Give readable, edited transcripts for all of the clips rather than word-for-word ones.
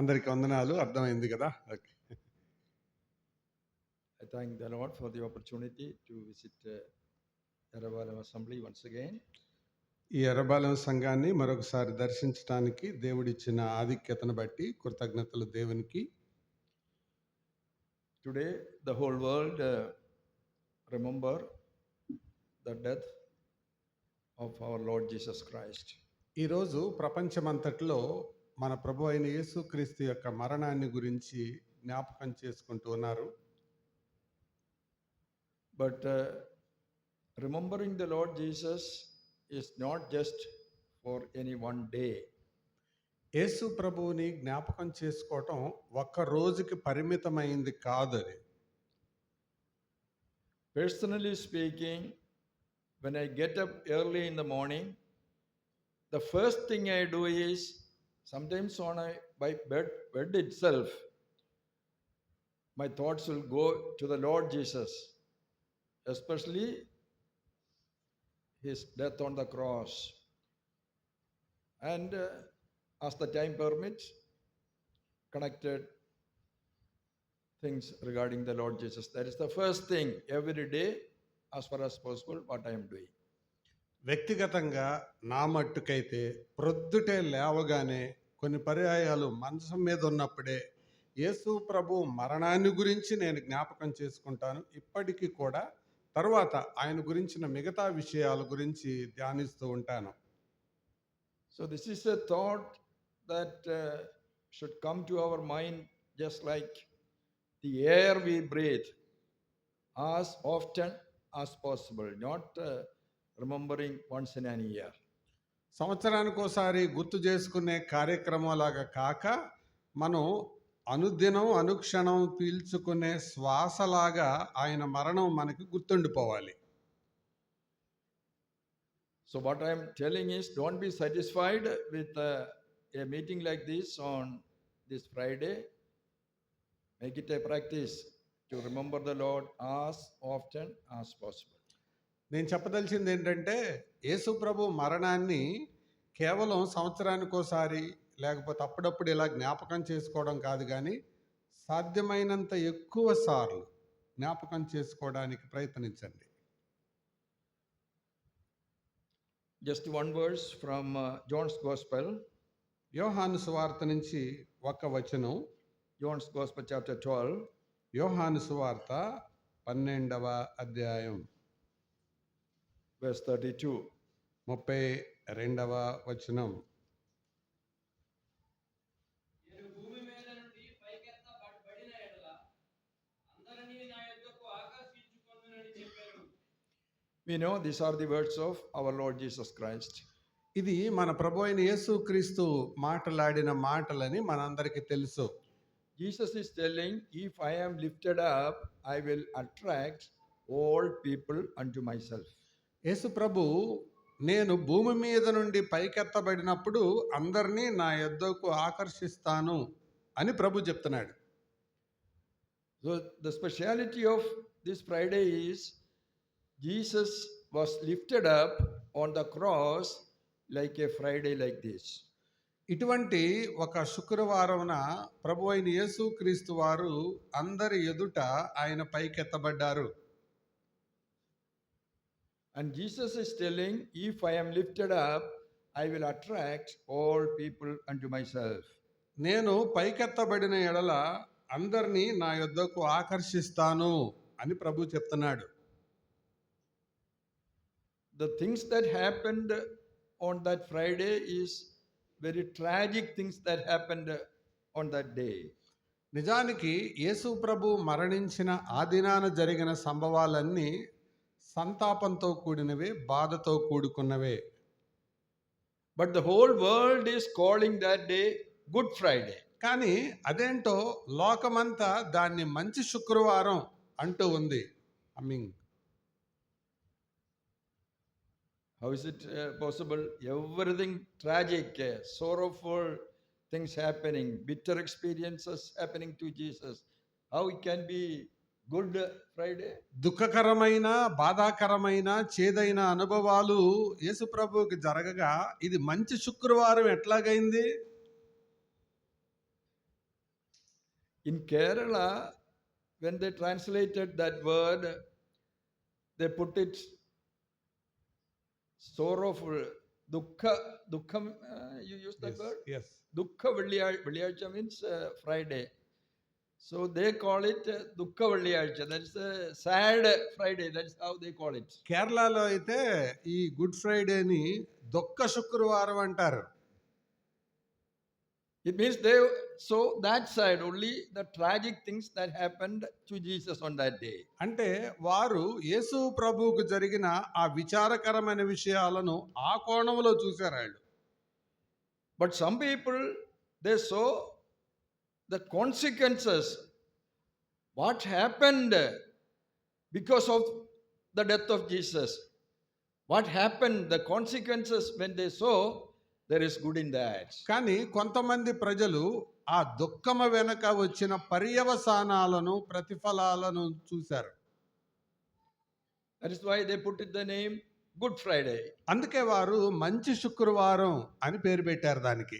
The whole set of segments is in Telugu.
అందరికి వందనాలు. అర్థమైంది కదా? Okay. I thank the Lord for the opportunity to visit Yarabalam Assembly once again. ఈ ఎర్రబాలెం సంఘాన్ని మరొకసారి దర్శించడానికి దేవుడిచ్చిన ఆధిక్యతను బట్టి కృతజ్ఞతలు దేవునికి. Today, the whole world remember the death of our Lord Jesus Christ. ఈరోజు ప్రపంచమంతట్లో మన ప్రభు అయిన యేసుక్రీస్తు యొక్క మరణాన్ని గురించి జ్ఞాపకం చేసుకుంటూ ఉన్నారు. But remembering the Lord Jesus is not just for any one day. యేసు ప్రభువుని జ్ఞాపకం చేసుకోవటం ఒక్క రోజుకి పరిమితమైంది కాదు. అది Personally speaking, when I get up early in the morning, the first thing I do is sometimes on by bed itself, my thoughts will go to the Lord Jesus, especially his death on the cross. And as the time permits, connected things regarding the Lord Jesus. That is the first thing every day, as far as possible, what I am doing. వ్యక్తిగతంగా నా మట్టుకైతే ప్రొద్దుటే లేవగానే కొన్ని పర్యాయాలు మంచం మీద ఉన్నప్పుడే యేసు ప్రభు మరణాన్ని గురించి నేను జ్ఞాపకం చేసుకుంటాను. ఇప్పటికీ కూడా తర్వాత ఆయన గురించిన మిగతా విషయాల గురించి ధ్యానిస్తూ ఉంటాను. So this is a thought that should come to our mind just like the air we breathe, as often as possible, not remembering once in a year. సంవత్సరానికి ఒకసారి గుర్తు చేసుకునే కార్యక్రమం లాగా కాక మనం అనుదినం అనుక్షణం పీల్చుకునే శ్వాసలాగా ఆయన మరణం మనకి గుర్తుండిపోవాలి. So what I am telling is, don't be satisfied with a meeting like this on this Friday. Make it a practice to remember the Lord as often as possible. నేను చెప్పదలిచింది ఏంటంటే యేసు ప్రభు మరణాన్ని కేవలం సంవత్సరానికి ఒకసారి లేకపోతే అప్పుడప్పుడు ఇలా జ్ఞాపకం చేసుకోవడం కాదు, కానీ సాధ్యమైనంత ఎక్కువ సార్లు జ్ఞాపకం చేసుకోవడానికి ప్రయత్నించండి. Just one verse from John's Gospel. యోహాను సువార్త నుంచి ఒక వచనం. John's Gospel chapter 12. యోహాను సువార్త 12వ అధ్యాయం verse 32. 32వ వచనం. We know these are the words of our Lord Jesus Christ. ఇది మన ప్రభు అయిన యేసుక్రీస్తు మాట్లాడిన మాటలని మనందరికీ తెలుసు. Jesus is telling, if I am lifted up, I will attract all people unto myself. యేసు ప్రభు నేను భూమి మీద నుండి పైకెత్తబడినప్పుడు అందరినీ నా యొద్దకు ఆకర్షిస్తాను అని ప్రభు చెప్తున్నాడు. So the speciality of this Friday is Jesus was lifted up on the cross like a Friday like this. ఇటువంటి ఒక శుక్రవారమున ప్రభు అయిన యేసుక్రీస్తు వారు అందరి ఎదుట ఆయన పైకెత్తబడ్డారు. And Jesus is telling, if I am lifted up, I will attract all people unto myself. నేను పైకెత్తబడిన ఎడల అందరినీ నా యొద్దకు ఆకర్షిస్తాను అని ప్రభు చెప్తున్నాడు. The things that happened on that Friday is very tragic things that happened on that day. నిజానికి యేసు ప్రభు మరణించిన ఆ దినాన జరిగిన సంభవాలన్నీ సంతాపంతో కూడినవే, బాధతో కూడుకున్నవే. But the whole world is calling that day Good Friday. కానీ అదేంటో లోకమంతా దాన్ని మంచి శుక్రవారం అంటూ ఉంది. How is it possible? Everything tragic, sorrowful things happening, bitter experiences happening to Jesus. How it can be Good Friday? దుఃఖకరమైన, బాధాకరమైన, చేదైన అనుభవాలు యేసు ప్రభువుకి జరగగా ఇది మంచి శుక్రవారం ఎట్లాగైంది? In Kerala, when they translated that word, they put it sorrowful, dukkham, you use that word? yes. Dukkha Velliyazha means Friday. So they call it Dukkha Velliyazha. That's a sad Friday. That's how they call it. కేరళలో అయితే ఈ గుడ్ ఫ్రైడేని దుఃఖ శుక్రవారం అంటారు. It means so that side only the tragic things that happened to Jesus on that day. అంటే వారు యేసు ప్రభువుకు జరిగిన ఆ విచారకరమైన విషయాలను ఆ కోణంలో చూశారు వాళ్ళు. But some people, they saw the consequences, what happened because of the death of Jesus. What happened, the consequences when they saw there is good in that. కానీ కొంతమంది ప్రజలు ఆ దుఃఖము వెనక వచ్చిన పర్యవసానాలను ప్రతిఫలాలను చూశారు. That is why they put it the name Good Friday. అందుకే వారు మంచి శుక్రవారం అని పేరు పెట్టారు దానికి.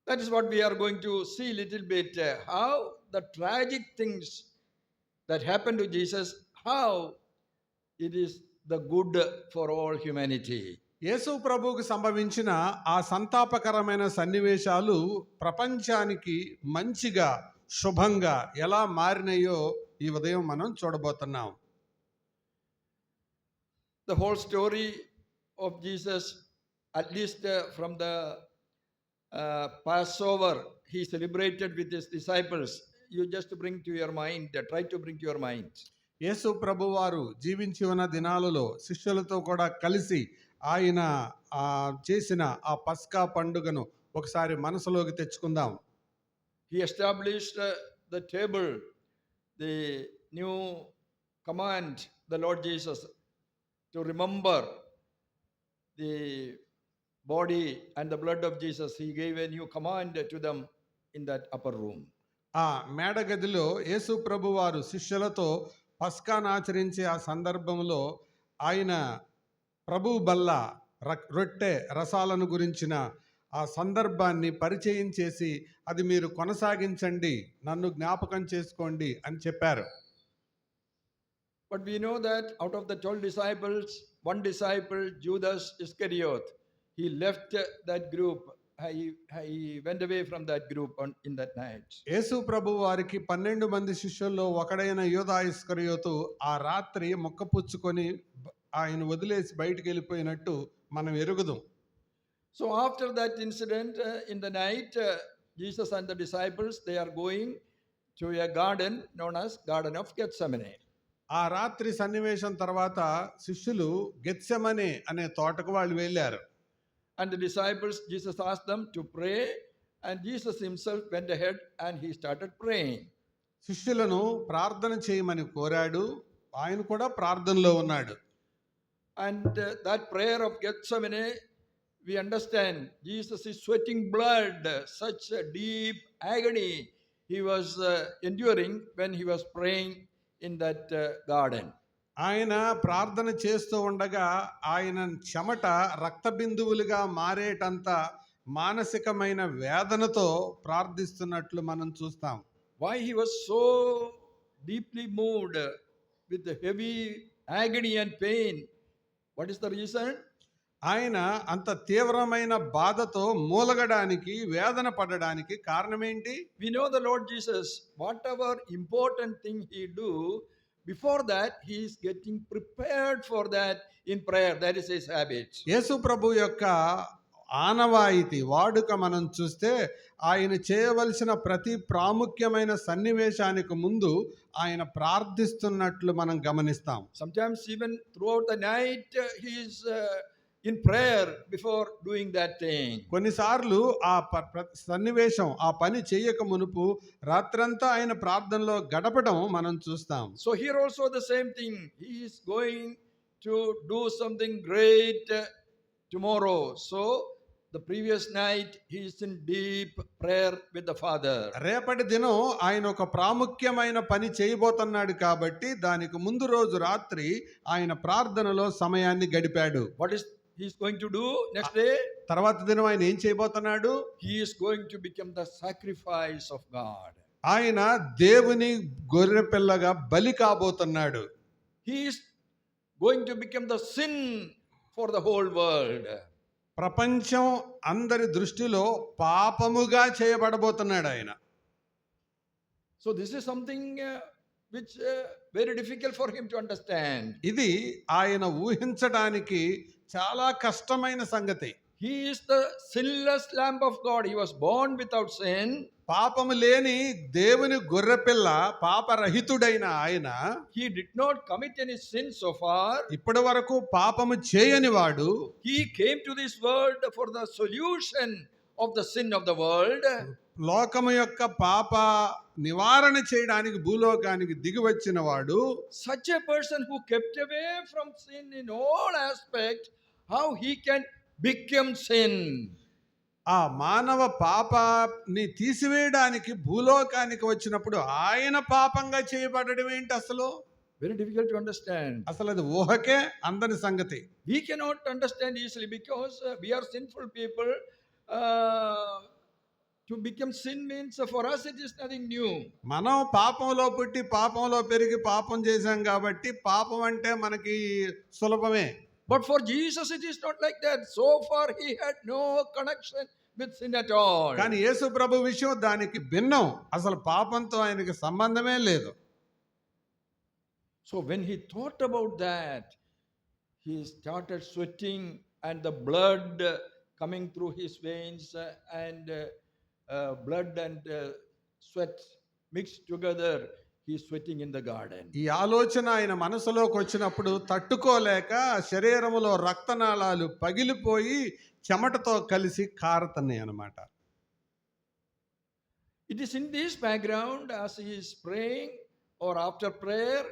That is what we are going to see little bit, how the tragic things that happened to Jesus, how it is the good for all humanity. యేసు ప్రభువుకు సంభవించిన ఆ సంతాపకరమైన సన్నివేశాలు ప్రపంచానికి మంచిగా శుభంగా ఎలా మారినాయో ఈ ఉదయం మనం చూడబోతున్నాం. The whole story of Jesus, at least from the Passover, he celebrated with his disciples. You just bring to your mind, try to bring to your mind. యేసు ప్రభువారు జీవించి ఉన్న దినాలలో శిష్యులతో కూడా కలిసి ఆయన చేసిన ఆ పస్కా పండుగను ఒకసారి మనసులోకి తెచ్చుకుందాం. He established the table, the new command, the Lord Jesus, to remember the body and the blood of Jesus. He gave a new command to them in that upper room. ఆ మేడగదిలో యేసు ప్రభువారు శిష్యులతో పస్కాను ఆచరించే ఆ సందర్భంలో ఆయన ప్రభు బల్ల రొట్టె రసాలను గురించిన ఆ సందర్భాన్ని పరిచయం చేసి అది మీరు కొనసాగించండి, నన్ను జ్ఞాపకం చేసుకోండి అని చెప్పారు. But we know that out of the 12 disciples, one disciple, Judas Iscariot, he left that group. He went away from that group in that night. యేసు ప్రభు వారికి 12 మంది శిష్యుల్లో ఒకడైన యూదా ఇస్కరియోతు ఆ రాత్రి మొక్కపుచ్చుకొని ఆయన వదిలేసి బయటికి వెళ్ళిపోయినట్టు మనం ఎరుగుదాం. So after that incident, in the night, Jesus and the disciples, they are going to a garden known as Garden of Gethsemane. ఆ రాత్రి సన్నివేశం తర్వాత శిష్యులు గెత్సెమనే అనే తోటకు వాళ్ళు వెళ్ళారు. And the disciples, Jesus asked them to pray, and Jesus himself went ahead and he started praying. శిష్యులను ప్రార్థన చేయమని కోరాడు, ఆయన కూడా ప్రార్థనలో ఉన్నాడు. And that prayer of Gethsemane, we understand Jesus is sweating blood, such a deep agony he was enduring when he was praying in that garden. ఆయన ప్రార్థన చేస్తూ ఉండగా ఆయన చెమట రక్త బిందువులుగా మారేటంత మానసికమైన వేదనతో ప్రార్థిస్తున్నట్లు మనం చూస్తాం. Why he was so deeply moved with the heavy agony and pain? What is the reason? ఆయన అంత తీవ్రమైన బాధతో మూలగడానికి వేదన పడడానికి కారణం ఏంటి? We know the Lord Jesus, whatever important thing he do, before that he is getting prepared for that in prayer. That is his habit. యేసు ప్రభు యొక్క ఆనవాయితీ వాడుక మనం చూస్తే ఆయన చేయవలసిన ప్రతి ప్రాముఖ్యమైన సన్నివేశానికి ముందు ఆయన ప్రార్థిస్తున్నట్లు మనం గమనిస్తాం. Sometimes even throughout the night he is in prayer before doing that thing. కొన్నిసార్లు ఆ సన్నివేశం ఆ పని చేయక మునుపు రాత్రంతా ఆయన ప్రార్థనలో గడపడం మనం చూస్తాం. So here also the same thing. He is going to do something great tomorrow. So the previous night he is in deep prayer with the Father. రేపటి దినం ఆయన ఒక ప్రాముఖ్యమైన పని చేయబోతున్నాడు కాబట్టి దానికి ముందు రోజు రాత్రి ఆయన ప్రార్థనలో సమయాన్ని గడిపాడు. What is he's going to do next day? తర్వాత దినం ఆయన ఏం చేయబోతున్నాడు? He is going to become the sacrifice of God. ఆయన దేవుని గొర్రె పిల్లగా బలి కాబోతున్నాడు. He is going to become the sin for the whole world. ప్రపంచం అందరి దృష్టిలో పాపముగా చేయబడబోతున్నాడు ఆయన. So this is something which very difficult for him to understand. ఇది ఆయన ఊహించడానికి చాలా కష్టమైన సంగతి. He is the sinless Lamb of God. He was born without sin. పాపము లేని దేవుని గొర్రెపిల్ల, పాపరహితుడైన ఆయన He did not commit any sin so far. ఇప్పటి వరకు పాపము చేయని వాడు. He came to this world for the solution of the sin of the world. లోకము యొక్క పాప నివారణ చేయడానికి భూలోకానికి దిగి వచ్చిన వాడు. Such a person who kept away from sin in all aspects, how he can become sin? ఆ మానవ పాపాన్ని తీసివేయడానికి భూలోకానికి వచ్చినప్పుడు ఆయన పాపంగా చేయబడడం ఏంటి అసలు? Very difficult to understand. అసలు అది ఊహకే అందని సంగతి. We cannot understand easily because we are sinful people. To become sin means for us it is nothing new. మనం పాపంలో పుట్టి పాపంలో పెరిగి పాపం చేశాం కాబట్టి పాపం అంటే మనకి సులభమే. But for Jesus it is not like that. So far he had no connection with sin at all. కానీ యేసు ప్రభు విషయం దానికి భిన్నం. అసలు పాపంతో ఆయనకి సంబంధమే లేదు. So when he thought about that, he started sweating and the blood coming through his veins and blood and sweat mixed together. He is sweating in the garden. ఈ ఆలోచన ఆయన మనసులోకి వచ్చినప్పుడు తట్టుకోలేక శరీరములో రక్తనాళాలు పగిలిపోయి చెమటతో కలిసి కారుతున్నాయి అన్నమాట. It is in this background as he is praying or after prayer,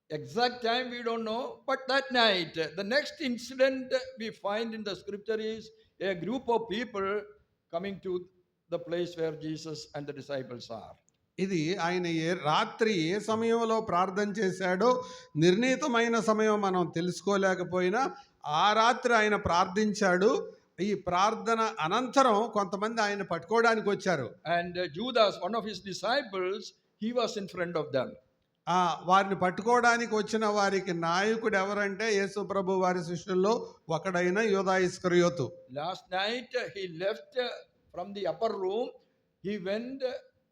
exact time we don't know, but that night, the next incident we find in the scripture is a group of people coming to the place where Jesus and the disciples are. ఇది ఆయన రాత్రి ఏ సమయంలో ప్రార్థన చేశాడో నిర్ణీతమైన సమయం మనం తెలుసుకోలేకపోయినా ఆ రాత్రి ఆయన ప్రార్థించాడు. ఈ ప్రార్థన అనంతరం కొంతమంది ఆయన పట్టుకోవడానికి వచ్చారు. And Judas, one of his disciples, he was in front of them. వారిని పట్టుకోవడానికి వచ్చిన వారికి నాయకుడు ఎవరంటే యేసు ప్రభు వారి శిష్యుల్లో ఒకడైన యూదా ఇస్కరియోతు. Last night he left from the upper room. He went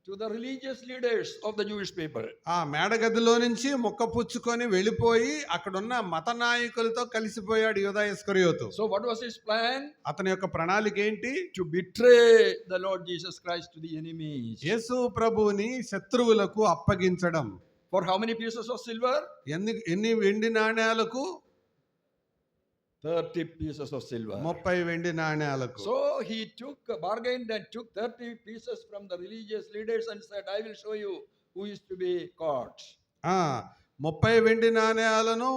to the religious leaders of the Jewish people. ఆ మేడగదిలో నుంచి మొక్క పుచ్చుకొని వెళ్ళిపోయి అక్కడున్న మత నాయకులతో కలిసిపోయాడు యూదా ఇస్కరియోతు. So what was his plan? అతని యొక్క ప్రణాళిక ఏంటి? To betray the Lord Jesus Christ to the enemies. యేసు ప్రభువుని శత్రువులకు అప్పగించడం. For how many pieces of silver? ఎన్ని వెండి నాణేలకు? 30 pieces of silver. 30 వెండి నాణేలకు. So he bargained and took 30 pieces from the religious leaders and said, I will show you who is to be caught. 30 వెండి నాణేలను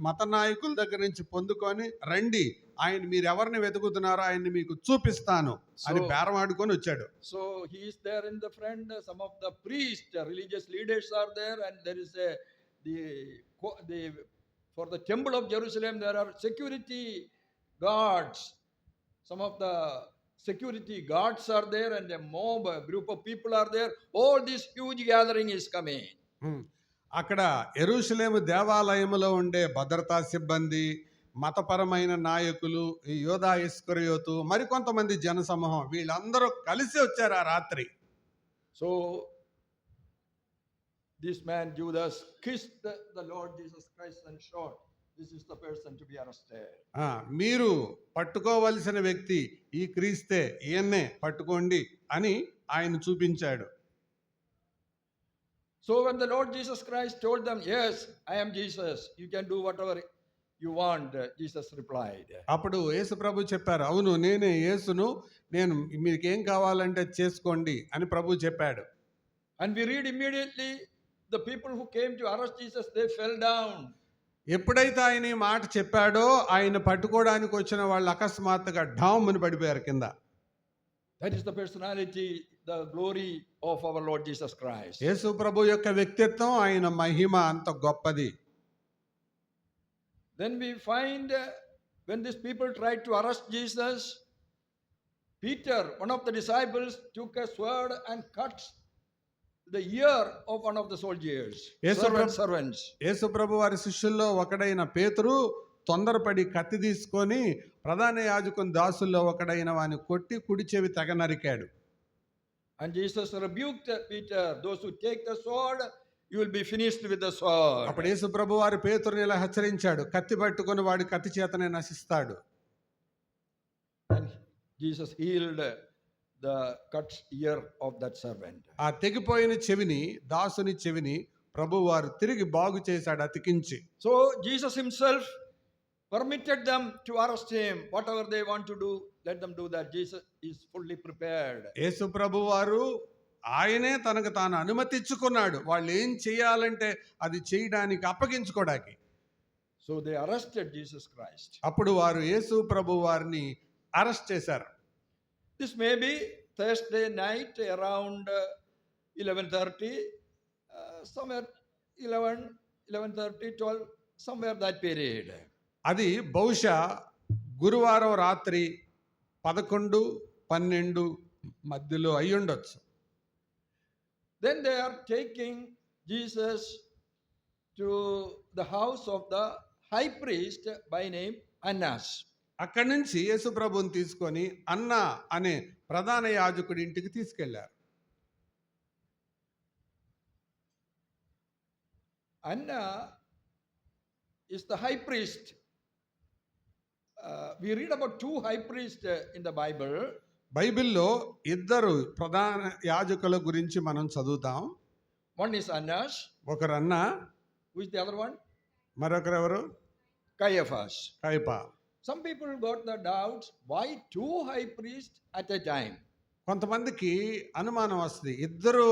మత నాయకుల దగ్గర నుంచి పొందుకొని రండి, ఆయన మీరు ఎవరిని వెతుకుతున్నారో ఆయన్ని మీకు చూపిస్తాను అని బేరం ఆడుకొని వచ్చాడు. So he is there in the front. Some of the priests, religious leaders are there, and there is for the temple of Jerusalem there are security guards. Some of the security guards are there, and a mob, a group of people are there. All this huge gathering is coming. అక్కడ యెరూషలేము దేవాలయములో ఉండే భద్రతా సిబ్బంది, మతపరమైన నాయకులు, ఈ యూదా ఇస్కరియోతు, మరికొంతమంది జనసమూహం వీళ్ళందరూ కలిసి వచ్చారు ఆ రాత్రి. So this man Judas kissed the Lord Jesus Christ and shot, this is the person to be arrested. మీరు పట్టుకోవలసిన వ్యక్తి ఈ క్రీస్తే, ఈయన్నే పట్టుకోండి అని ఆయన చూపించాడు. So when the Lord Jesus Christ told them, yes, I am Jesus, you can do whatever you want, Jesus replied. అప్పుడు యేసు ప్రభు చెప్పారు, అవును నేనే యేసును, నేను మీకేం కావాలంటే చేసుకోండి అని ప్రభు చెప్పాడు. And we read immediately the people who came to arrest Jesus, they fell down. ఎప్పుడైతే ఆయన ఈ మాట చెప్పాడో ఆయన పట్టుకోవడానికి వచ్చిన వాళ్ళు అకస్మాత్తుగా ఢామ్ అని పడిపోయారు కింద. That is the personality, the glory of our Lord Jesus Christ. యేసు ప్రభు యొక్క వ్యక్తిత్వం, ఆయన మహిమ అంత గొప్పది. Then we find when these people tried to arrest Jesus, Peter, one of the disciples, took a sword and cut the ear of one of the soldiers, Yes, sir. servants. యేసుప్రభు వారి శిష్యుల్లో ఒకడైన పేతురు తొందరపడి కత్తి తీసుకొని ప్రధాన యాజకుని దాసుల్లో ఒకడైన వాని కొట్టి కుడి చెవి తెగ నరికాడు. And Jesus rebuked Peter, those who take the sword, you will be finished with the sword. అప్పుడు యేసుప్రభు వారు పేతురుని ఇలా హెచ్చరించాడు, కత్తి పట్టుకొని వాడి కత్తి చేతనే నశిస్తాడు. And Jesus healed the cut ear of that servant. ఆ తెగిపోయిన చెవిని, దాసుని చెవిని ప్రభు వారు తిరిగి బాగు చేశాడు అతికించి. So Jesus himself permitted them to arrest him. Whatever they want to do, let them do that. Jesus is fully prepared. యేసు ప్రభు వారు ఆయనే తనకు తాను అనుమతించుకున్నాడు, వాళ్ళు ఏం చేయాలంటే అది చేయడానికి అప్పగించుకోవడానికి. So they arrested Jesus Christ. అప్పుడు వారు యేసు ప్రభు వారిని అరెస్ట్ చేశారు. This may be Thursday night around 11:30, somewhere 11, 11:30, 12, somewhere that period. అది బహుశా గురువారం రాత్రి 11, 12 మధ్యలో అయి ఉండొచ్చు. Then they are taking Jesus to the house of the high priest by name Annas. అక్కడి నుంచి యేసు ప్రభువుని తీసుకొని అన్నా అనే ప్రధాన యాజకుడి ఇంటికి తీసుకెళ్లారు. Anna is the high priest. We read about two high priests in the Bible. బైబిల్లో ఇద్దరు ప్రధాన యాజకుల గురించి మనం చదువుతాం. One is Annas. ఒకరు అన్నా, Who is the other one? మరొకరెవరు? Caiaphas. కయప. Some people got the doubts, why two high priests at a time? కొంతమందికి అనుమానం వస్తుంది, ఇద్దరు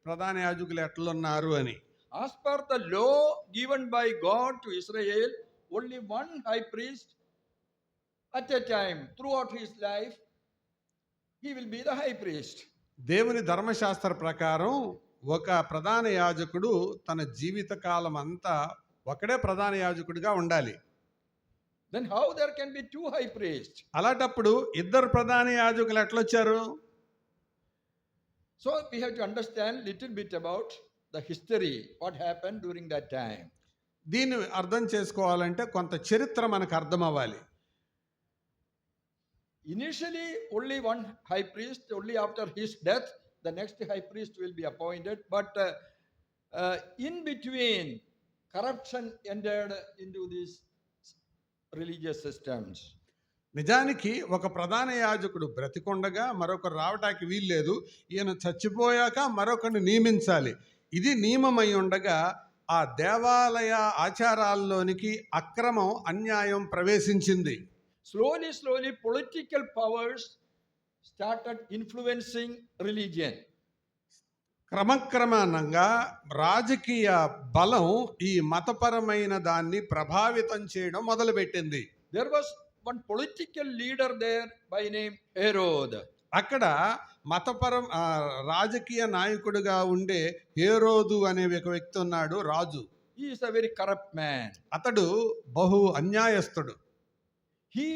ప్రధాన యాజకులు ఎట్లున్నారు అని. As per the law given by God to Israel, only one high priest at a time throughout his life, he will be the high priest. దేవుని ధర్మశాస్త్ర ప్రకారం ఒక ప్రధాన యాజకుడు తన జీవిత కాలం అంతా ఒకడే ప్రధాన యాజకుడిగా ఉండాలి. Then how there can be two high priests? అలాంటప్పుడు ఇద్దరు ప్రధాన యాజకులు ఎట్లొచ్చారు? So we have to understand little bit about the history, what happened during that time. దీన్ని అర్థం చేసుకోవాలంటే కొంత చరిత్ర మనకు అర్థం అవ్వాలి. Initially only one high priest, only after his death the next high priest will be appointed, but in between corruption entered into these religious systems. నిజానికి ఒక ప్రధాన యాజకుడు బ్రతికొండగా మరొకరు రావటానికి వీల్లేదు. ఈయన చచ్చిపోయాక మరొకరిని నియమించాలి. ఇది నియమమై ఉండగా ఆ దేవాలయ ఆచారాల్లోనికి అక్రమం, అన్యాయం ప్రవేశించింది. Slowly political powers started influencing religion. క్రమక్రమంగా రాజకీయ బలం ఈ మతపరమైన దాన్ని ప్రభావితం చేయడం మొదలుపెట్టింది. There was one political leader there by name Herod. అక్కడ రాజకీయ నాయకుడిగా ఉండే హేరోదు అనే ఒక వ్యక్తి ఉన్నాడు, రాజు. He is a very corrupt man. అతడు బహు అన్యాయస్తుడు. He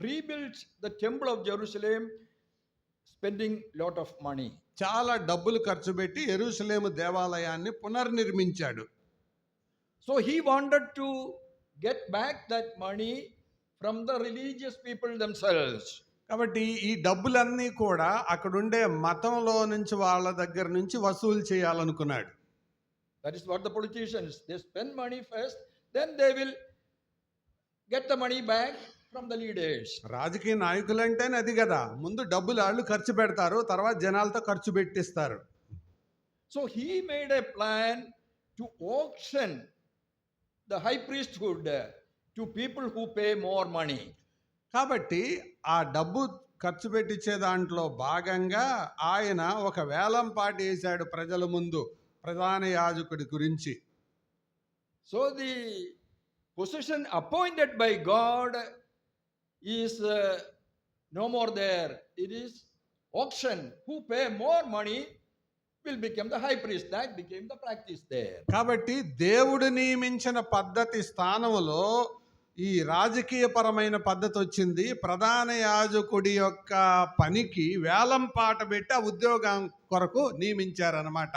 rebuilt the temple of Jerusalem, spending lot of money. చాలా డబ్బులు ఖర్చు పెట్టి యెరూషలేము దేవాలయాన్ని పునర్నిర్మించాడు. So he wanted to get back that money from the religious people themselves. కాబట్టి ఈ డబ్బులన్నీ కూడా అక్కడుండే మతంలో నుంచి వాళ్ళ దగ్గర నుంచి వసూలు చేయాలనుకున్నాడు. That is what the politicians, they spend money first, then they will get the money back from the leaders. రాజకీయ నాయకులంటేనే అది కదా, ముందు డబ్బులు వాళ్ళు ఖర్చు పెడతారు, తర్వాత జనాలతో ఖర్చు పెట్టిస్తారు. So he made a plan to auction the high priesthood to people who pay more money. కాబట్టి ఆ డబ్బు ఖర్చు పెట్టించే దాంట్లో భాగంగా ఆయన ఒక వేలం పాట వేశాడు ప్రజల ముందు ప్రధాన యాజకుడి గురించి. So the position appointed by God is no more there. It is auction. Who pay more money will become the high priest. That became the practice there. కాబట్టి దేవుడు నియమించిన పద్ధతి స్థానంలో ఈ రాజకీయపరమైన పద్ధతి వచ్చింది. ప్రధాన యాజకుడి యొక్క పనికి వేలం పాట పెట్టి ఆ ఉద్యోగం కొరకు నియమించారన్నమాట.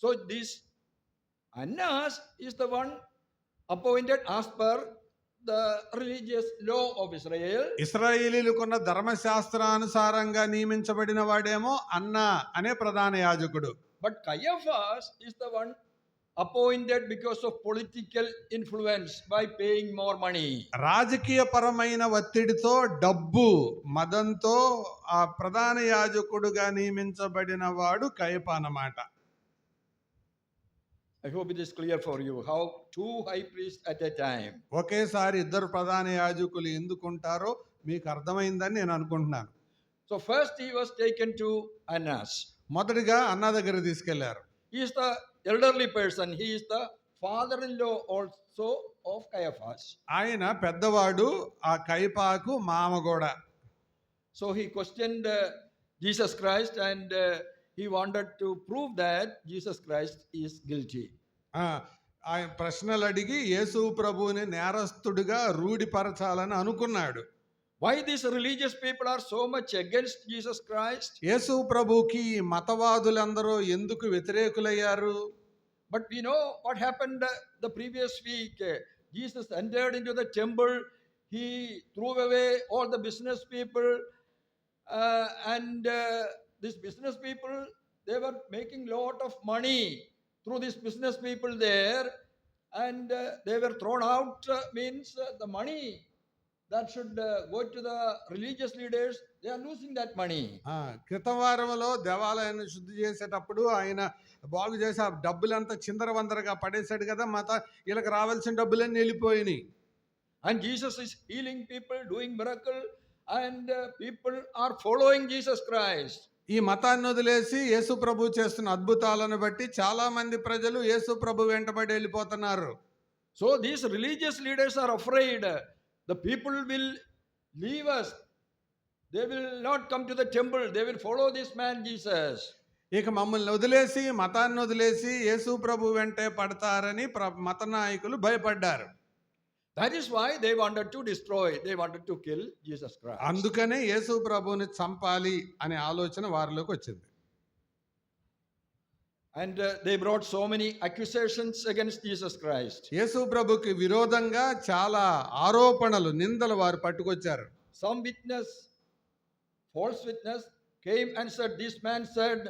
So this Annas is the one appointed as per the religious law of Israel. ఇశ్రాయేలీయులకున్న ధర్మశాస్త్రానుసారంగా నియమించబడిన వాడేమో అన్నా అనే ప్రధాన యాజకుడు. But Caiaphas is the one appointed because of political influence by paying more money. రాజకీయపరమైన ఒత్తిడితో, డబ్బు మదంతో ఆ ప్రధాన యాజకుడుగా నియమించబడిన వాడు కయప అన్నమాట. I hope it is clear for you how two high priests at a time. ఒకేసారి ఇద్దరు ప్రధాన యాజకులు ఎందుకుంటారో మీకు అర్థమైందని నేను అనుకుంటున్నాను. So first he was taken to Annas. మొదటిగా అన్న దగ్గర తీసుకెళ్లారు. He is the elderly person. He is the father-in-law also of Caiaphas. ఆయన పెద్దవాడు, ఆ కయపాకు మామ కూడా. So he questioned Jesus Christ and he wanted to prove that Jesus Christ is guilty. ఆయన ప్రశ్నలు అడిగి యేసు ప్రభువుని నేరస్తుడిగా రూఢిపరచాలని అనుకున్నాడు. Why these religious people are so much against Jesus Christ? యేసు ప్రభుకి ఈ మతవాదులందరూ ఎందుకు వ్యతిరేకులయ్యారు? But we know what happened the previous week. Jesus entered into the temple. He threw away all the business people and these business people, they were making lot of money through these business people there, and they were thrown out. Means the money that should go to the religious leaders, they are losing that money. క్రితం వారంలో దేవాలయాన్ని శుద్ధి చేసేటప్పుడు ఆయన బాగు చేసి ఆ డబ్బులంతా చిందరవందరగా పడేశాడు కదా. వీళ్ళకి రావాల్సిన డబ్బులన్నీ వెళ్ళిపోయినాయి. And Jesus is healing people, doing miracle, and people are following Jesus Christ. ఈ మతాన్ని వదిలేసి యేసు ప్రభు చేస్తున్న అద్భుతాలను బట్టి చాలా మంది ప్రజలు యేసు ప్రభు వెంటబడి వెళ్ళిపోతున్నారు. So these religious leaders are afraid the people will leave us. They will not come to the temple. They will follow this man Jesus. ఇక మమ్మల్ని వదిలేసి, మతాన్ని వదిలేసి యేసు ప్రభు వెంటే పడతారని మత నాయకులు భయపడ్డారు. That is why they wanted to destroy, they wanted to kill Jesus Christ. అందుకనే యేసు ప్రభువుని చంపాలి అనే ఆలోచన వారిలోకి వచ్చింది. And they brought so many accusations against Jesus Christ. యేసు ప్రభుకి విరోధంగా చాలా ఆరోపణలు, నిందలు వారు పట్టుకొచ్చారు. Some witness, false witness came and said, this man said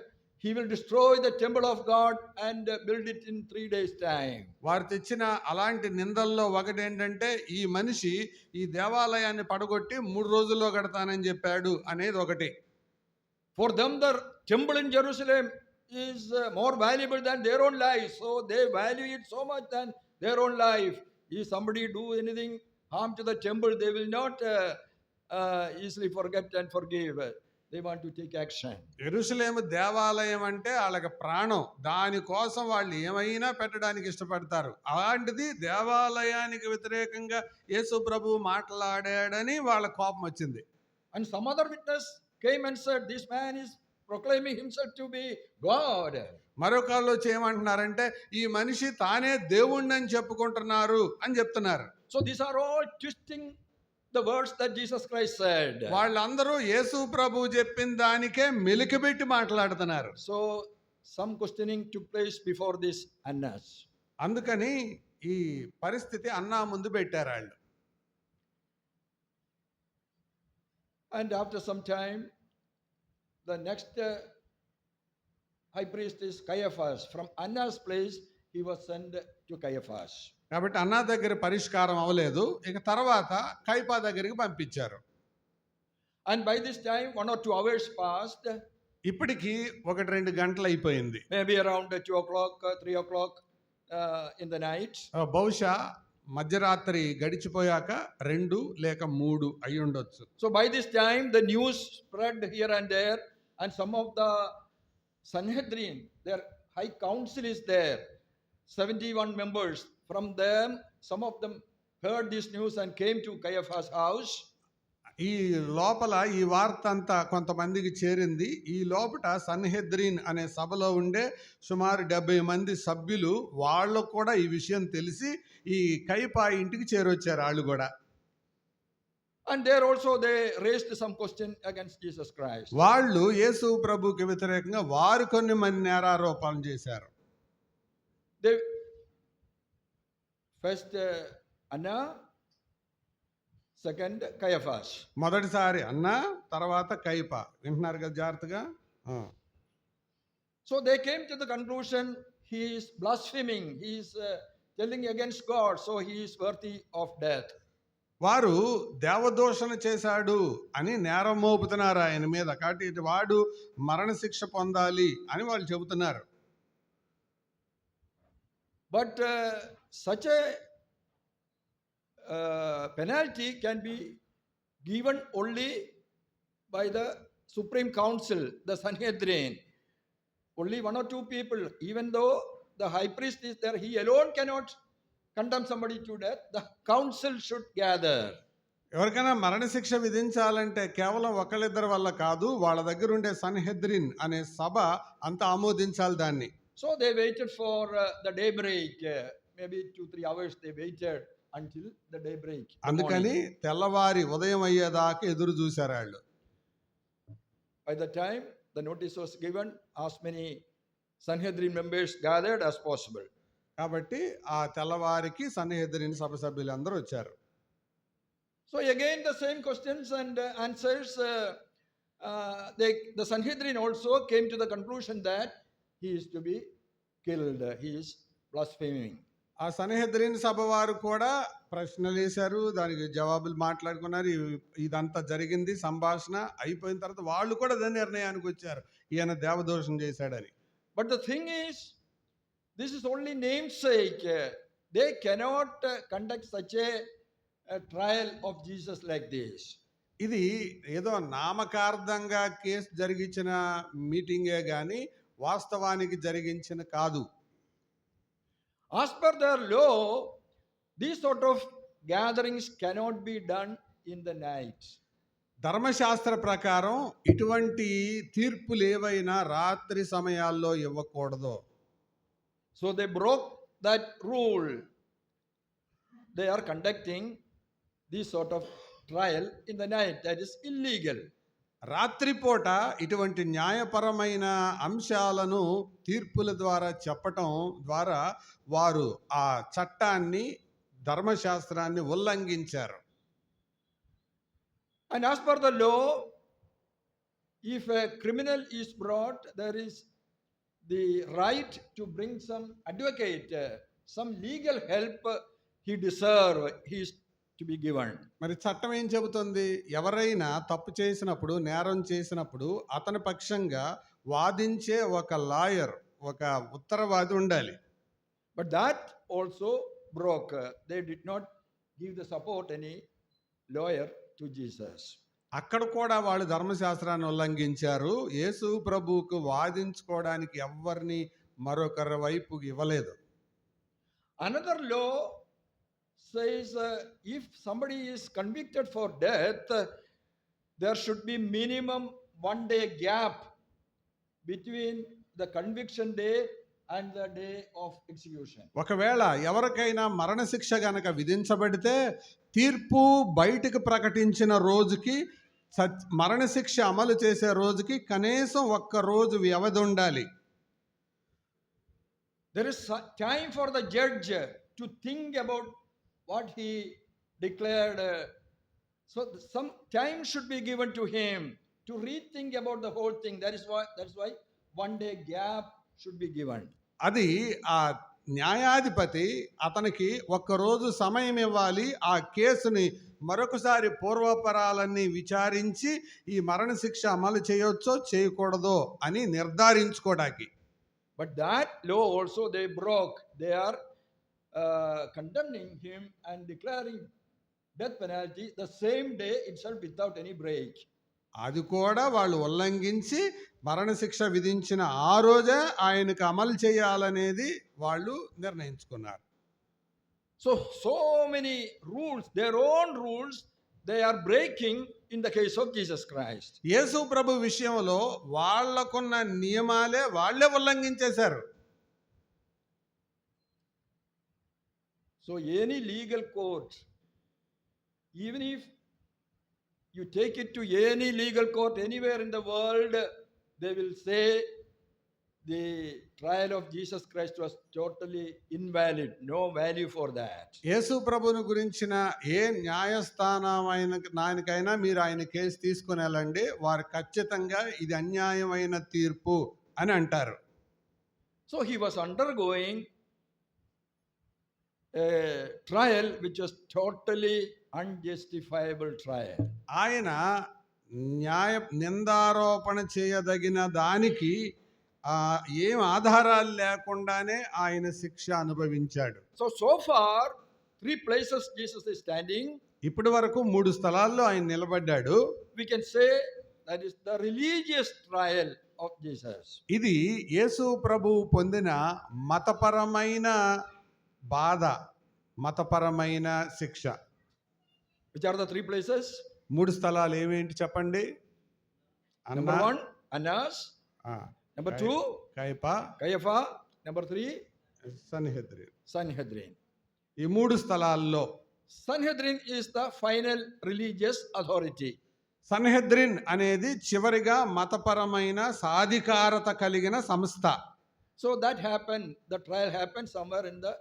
he will destroy the temple of God and build it in 3 days' time. వారు తెచ్చిన అలాంటి నిందల్లో ఒకటి ఏంటంటే, ఈ మనిషి ఈ దేవాలయాన్ని పడగొట్టి 3 రోజుల్లో కడతానని చెప్పాడు అనేది ఒకటి. For them the temple in Jerusalem is more valuable than their own life, so they value it so much than their own life. If somebody do anything harm to the temple, they will not easily forget and forgive. They want to take action. యెరూషలేము దేవాలయం అంటే వాళ్ళకి ప్రాణం. దానికోసం వాళ్ళు ఏమైనా పెట్టడానికి ఇష్టపడతారు. అలాంటిది దేవాలయానికి వ్యతిరేకంగా యేసు ప్రభు మాట్లాడాడని వాళ్ళ కోపం వచ్చింది. And some other witness came and said, this man is proclaiming himself to be God. మరొకళ్ళు వచ్చి ఏమంటున్నారంటే, ఈ మనిషి తానే దేవుణ్ణి అని చెప్పుకుంటున్నారు అని చెప్తున్నారు. So these are all twisting the words that Jesus Christ said. వాళ్ళందరూ యేసు ప్రభు చెప్పిన దానికే మెలికబెట్టి మాట్లాడుతున్నారు. So some questioning took place before this Annas. అందుకని ఈ పరిస్థితి అన్నా ముందు పెట్టారు వాళ్ళు. And after some time, the next high priest is Caiaphas. From Annas' place, he was sent to Caiaphas. కాబట్టి అన్నా దగ్గర పరిష్కారం అవ్వలేదు. ఇక తర్వాత కైపా దగ్గరికి పంపించారు. And by this time, 1 or 2 hours passed. ఇప్పటికి 1-2 గంటలు అయిపోయింది. Maybe around 2 o'clock, 3 o'clock in the night. బహుశా మధ్యరాత్రి గడిచిపోయాక 2 లేక 3 అయి ఉండొచ్చు. So by this time, the news spread here and there, and some of the Sanhedrin, their high council is there, 71 members. From them, some of them heard this news and came to Caiaphas' house. ఈ లోపల ఈ వార్త అంతా కొంతమందికి చేరింది. ఈ లోపట సన్హెద్రిన్ అనే సభలో ఉండే సుమారు 70 మంది సభ్యులు వాళ్ళకు కూడా ఈ విషయం తెలిసి ఈ కయపా ఇంటికి చేరొచ్చారు ఆళ్ళు గూడా. And there also they raised some question against Jesus Christ. వాళ్ళు యేసు ప్రభువుకి వ్యతిరేకంగా వారు కొన్ని మంది నేరారోపణలు చేశారు. They first Anna, second Caiaphas. మొదటిసారి అన్న, తర్వాత కయప. వింటున్నారు కదా జాగ్రత్తగా? ఆ. So they came to the conclusion he is blaspheming, he is telling against God, so he is worthy of death. వారు దేవదూషణ చేశాడు అని నేరం మోపుతున్నారు ఆయన మీద. కాబట్టి ఇటు వాడు మరణశిక్ష పొందాలి అని వాళ్ళు చెబుతున్నారు. But such a penalty can be given only by the Supreme Council, the Sanhedrin. Only one or two people, even though the high priest is there, he alone cannot condemn somebody to death. The council should gather. ఎవరికైనా మరణశిక్ష విధించాలంటే కేవలం ఒకళ్ళిద్దరి వల్ల కాదు, వాళ్ళ దగ్గర ఉండే సన్హెద్రిన్ అనే సభ అంతా ఆమోదించాలి దాన్ని. So they waited for the daybreak, maybe 2-3 hours they waited until the daybreak. అందుకని తెల్లవారి ఉదయం అయ్యేదాకా ఎదురు చూశారు వాళ్ళు. By the time the notice was given, as many Sanhedrin members gathered as possible. కాబట్టి ఆ తెల్లవారికి సన్హెద్రిన్ సభ సభ్యులందరూ వచ్చారు. So again the same questions and answers. The Sanhedrin also came to the conclusion that he is to be killed. He is blaspheming. ఆ సన్హెద్రిన్ సభ వారు కూడా ప్రశ్నలు వేశారు, దానికి జవాబులు మాట్లాడుకున్నారు. ఇదంతా జరిగింది, సంభాషణ అయిపోయిన తర్వాత వాళ్ళు కూడా అదే నిర్ణయానికి వచ్చారు, ఈయన దేవదోషం చేశాడని. But the thing is, this is only namesake. They cannot conduct such a trial of Jesus like this. ఇది ఏదో నామకార్థంగా కేసు జరిగించిన మీటింగే గాని వాస్తవానికి జరిగించిన కాదు. As per their law, these sort of gatherings cannot be done in the night. ధర్మశాస్త్ర ప్రకారం ఇటువంటి తీర్పులు ఏవైనా రాత్రి సమయాల్లో ఇవ్వకూడదు. So they broke that rule. They are conducting this sort of trial in the night. That is illegal. రాత్రిపూట ఇటువంటి న్యాయపరమైన అంశాలను తీర్పుల ద్వారా చెప్పటం ద్వారా వారు ఆ చట్టాన్ని, ధర్మశాస్త్రాన్ని ఉల్లంఘించారు. And as per the law, if a criminal is brought, there is the right to bring some advocate, some legal help he deserves, he is to be given. మరి చట్టం ఏం చెబుతుంది? ఎవరైనా తప్పు చేసినప్పుడు, నేరం చేసినప్పుడు అతని పక్షంగా వాదించే ఒక లాయర్, ఒక ఉత్తరవాది ఉండాలి. But that also broke. They did not give the support any lawyer to Jesus. అక్కడ కూడా వాళ్ళు ధర్మశాస్త్రాన్ని ఉల్లంఘించారు. యేసు ప్రభువుకు వాదించుకోవడానికి ఎవ్వరిని మరొకరి వైపు ఇవ్వలేదు. Another law says if somebody is convicted for death, there should be minimum 1 day gap between the conviction day and the day of execution. ఒకవేళ ఎవరికైనా మరణశిక్ష గనక విధించబడితే తీర్పు బయటకు ప్రకటించిన రోజుకి మరణశిక్ష అమలు చేసే రోజుకి కనీసం 1 రోజు వ్యవధి ఉండాలి. There is time for the judge to think about what he declared. So some time should be given to him to rethink about the whole thing. That is why 1 day gap should be given. అది ఆ న్యాయాధిపతి అతనికి 1 రోజు సమయం ఇవ్వాలి. ఆ కేసుని మరొకసారి పూర్వపరాలన్నీ విచారించి ఈ మరణశిక్ష అమలు చేయొచ్చో చేయకూడదో అని నిర్ధారించుకోవడానికి. But that law also they broke. They are condemning him and declaring death penalty the same day itself without any break. అది కూడా వాళ్ళు ఉల్లంఘించి మరణశిక్ష విధించిన ఆ రోజే ఆయనకు అమలు చేయాలనేది వాళ్ళు నిర్ణయించుకున్నారు. So many rules, their own rules, they are breaking in the case of Jesus Christ. యేసు ప్రభు విషయంలో వాళ్ళకున్న నియమాలే వాళ్ళే ఉల్లంఘించేశారు. So any legal court, even if you take it to any legal court anywhere in the world, they will say the trial of Jesus Christ was totally invalid, no value for that. యేసు ప్రభువుని గురించిన ఏ న్యాయస్థానమైన దానికైనా మీరు ఆయన కేసు తీసుకుని వెళ్ళండి, వారు ఖచ్చితంగా ఇది అన్యాయమైన తీర్పు అని అంటారు. So he was undergoing a trial which was totally unjustifiable trial. ఆయన నిందారోపణ చేయదగిన దానికి ఏం ఆధారాలు లేకుండానే ఆయన శిక్ష అనుభవించాడు. So far 3 places Jesus is standing. ఇప్పటి వరకు 3 స్థలాల్లో ఆయన నిలబడ్డాడు. We can say that is the religious trial of Jesus. ఇది యేసు ప్రభువు పొందిన మతపరమైన బాధ, మతపరమైన శిక్ష. Which are the 3 places? 3 స్థలాలు ఏమేంటి చెప్పండి? Number 1, Annas. Number 2, Caiapha. Number 3, Sanhedrin. ఈ 3 స్థలాల్లో Sanhedrin is the final religious authority. Sanhedrin అనేది చివరిగా మతపరమైన సాధికారత కలిగిన సంస్థ. So that happened, the trial happened somewhere in the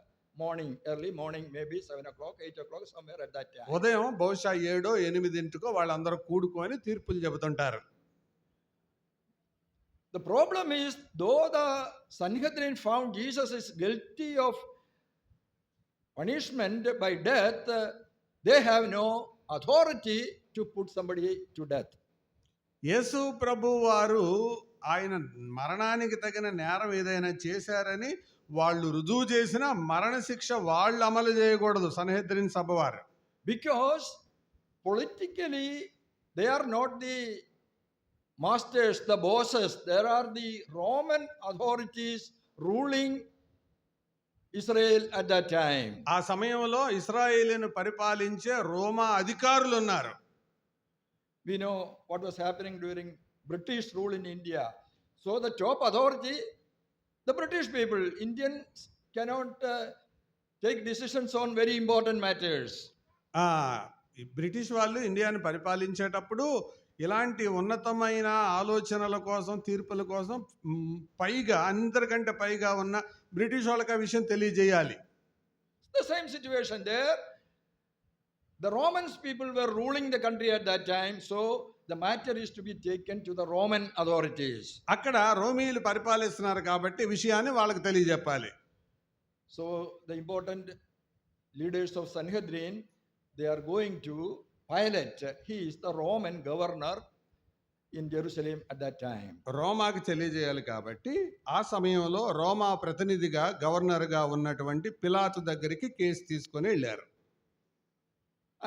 morning, early morning, maybe 7 o'clock, 8 o'clock, somewhere at that time. ఉదయం బహుశా 7-8 వాళ్ళందరూ కూడుకొని తీర్పులు చెబుతుంటారు. The problem is, though the Sanhedrin found Jesus is guilty of punishment by death, they have no authority to put somebody to death. యేసు ప్రభు వారు ఆయన మరణానికి తగిన నేరం ఏదైనా చేశారని వాళ్ళు రుజువు చేసిన మరణశిక్ష వాళ్ళు అమలు చేయకూడదు సన్హెద్రిన్ సభ వారు. Because politically they are not the masters, the bosses. There are the Roman authorities ruling Israel at that time. ఆ సమయంలో ఇశ్రాయేలును పరిపాలించే రోమా అధికారులు ఉన్నారు. We know what was happening during British rule in India. So the top authority, the British people, Indians cannot take decisions on very important matters. ఈ బ్రిటిష్ వాళ్ళు ఇండియాను పరిపాలించేటప్పుడు ఇలాంటి ఉన్నతమైన ఆలోచనల కోసం, తీర్పుల కోసం పైగా అందరికంటే పైగా ఉన్న బ్రిటిష్ వాళ్ళకి ఆ విషయం తెలియజేయాలి. The same situation there. The Romans people were ruling the country at that time, so the matter is to be taken to the Roman authorities. అక్కడ రోమీయులు పరిపాలిస్తున్నారు కాబట్టి విషయాన్ని వాళ్ళకి తెలియజెప్పాలి. So the important leaders of Sanhedrin, they are going to Pilate. He is the Roman governor in Jerusalem at that time. రోమాకి తెలియజేయాలి కాబట్టి ఆ సమయంలో రోమా ప్రతినిధిగా గవర్నర్గా ఉన్నటువంటి పిలాతు దగ్గరికి కేసు తీసుకొని వెళ్ళారు.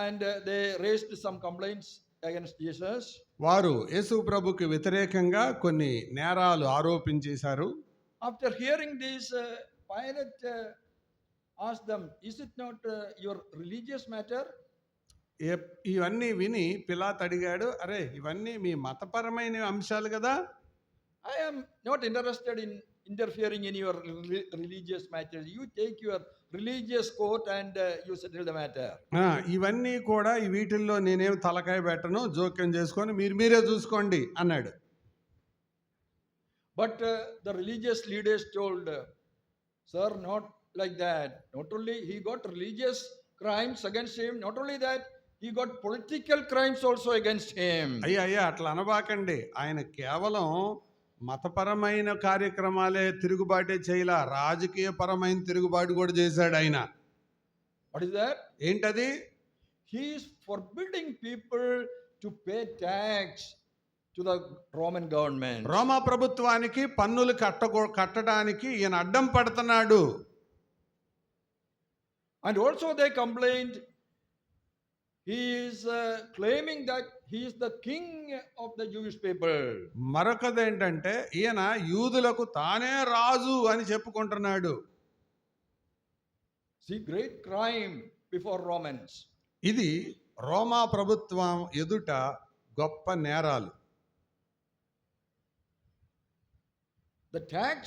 And they raised some complaints against Jesus. వారు యేసు ప్రభుకి వ్యతిరేకంగా కొన్ని నేరాలు ఆరోపించేశారు. After hearing this, Pilate asked them, is it not your religious matter? ఇవన్నీ విని పిలాతు అడిగాడు, అరే ఇవన్నీ మీ మతపరమైన అంశాలు కదా. I am not interested in interfering in your religious matters. You take your religious court and you settle the matter. ఇవన్నీ కూడా వీటిల్లో నేనేం తలకాయ పెట్టను, జోక్యం చేసుకొని మీరే చూసుకోండి అన్నాడు. But the religious leaders told, sir, not like that. Not only he got religious crimes against him, not only that, he got political crimes also against him. అయ్యా అట్లా అనబాకండి, ఆయన కేవలం మతపరమైన కార్యక్రమాలే తిరుగుబాటే చేయలా, రాజకీయ పరమైన తిరుగుబాటు కూడా చేశాడు ఆయన. What is that? ఏంటది? He is forbidding people to pay tax to the Roman government. రోమా ప్రభుత్వానికి పన్నులు కట్టడానికి ఈయన అడ్డం పడుతున్నాడు. And also they complained, he is claiming that he is the king of the Jewish people. మరొకది ఏంటంటే ఈయన యూదులకు తానే రాజు అని చెప్పుకుంటున్నాడు. See, great crime before Romans. ఇది రోమా ప్రభుత్వం ఎదుట గొప్ప నేరాలు. The tax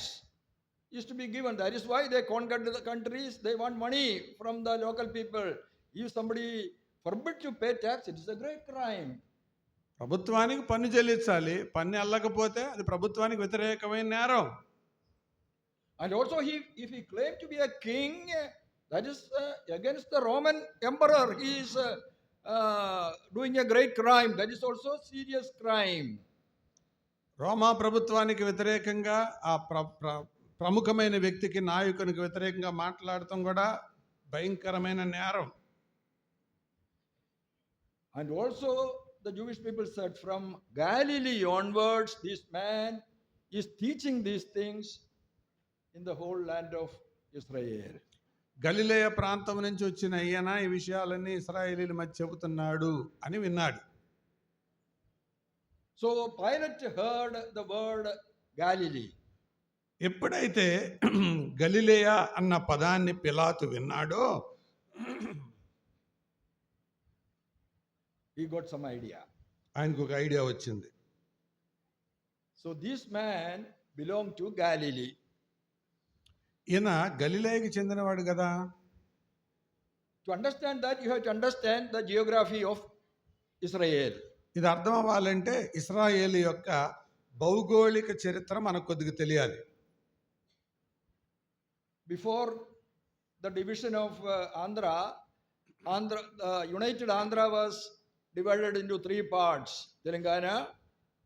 is to be given. That is why they conquered the countries. They want money from the local people. If somebody forbid to pay tax, it is a great crime. ప్రభుత్వానికి పన్ను చెల్లించాలి. పన్ను అల్లకపోతే అది ప్రభుత్వానికి వ్యతిరేకమైన నేరం. And also, if he claimed to be a king, that is against the Roman emperor. He is doing a great crime. That is also serious crime. రోమా ప్రభుత్వానికి వ్యతిరేకంగా ఆ ప్రముఖమైన వ్యక్తికి, నాయకునికి వ్యతిరేకంగా మాట్లాడటం కూడా భయంకరమైన నేరం. And also, the Jewish people said, from Galilee onwards, this man is teaching these things in the whole land of Israel. గలిలయ ప్రాంతం నుంచి వచ్చిన ఈయన ఈ విషయాలన్నీ ఇశ్రాయేలీల మధ్య చెబుతున్నాడు అని విన్నాడు. So Pilate heard the word Galilee. ఎప్పుడైతే గలిలయ అన్న పదాన్ని పిలాతు విన్నాడో he got some idea. ఆయనకు ఒక ఐడియా వచ్చింది. So this man belonged to Galilee. ఈయన గలిలయకి చెందినవాడు కదా. To understand that, you have to understand the geography of Israel. ఇది అర్థం అవ్వాలంటే ఇశ్రాయేలు యొక్క భౌగోళిక చరిత్ర మనకు కొద్దిగా తెలియాలి. Before the division of Andhra, United Andhra was divided into three parts: Telangana,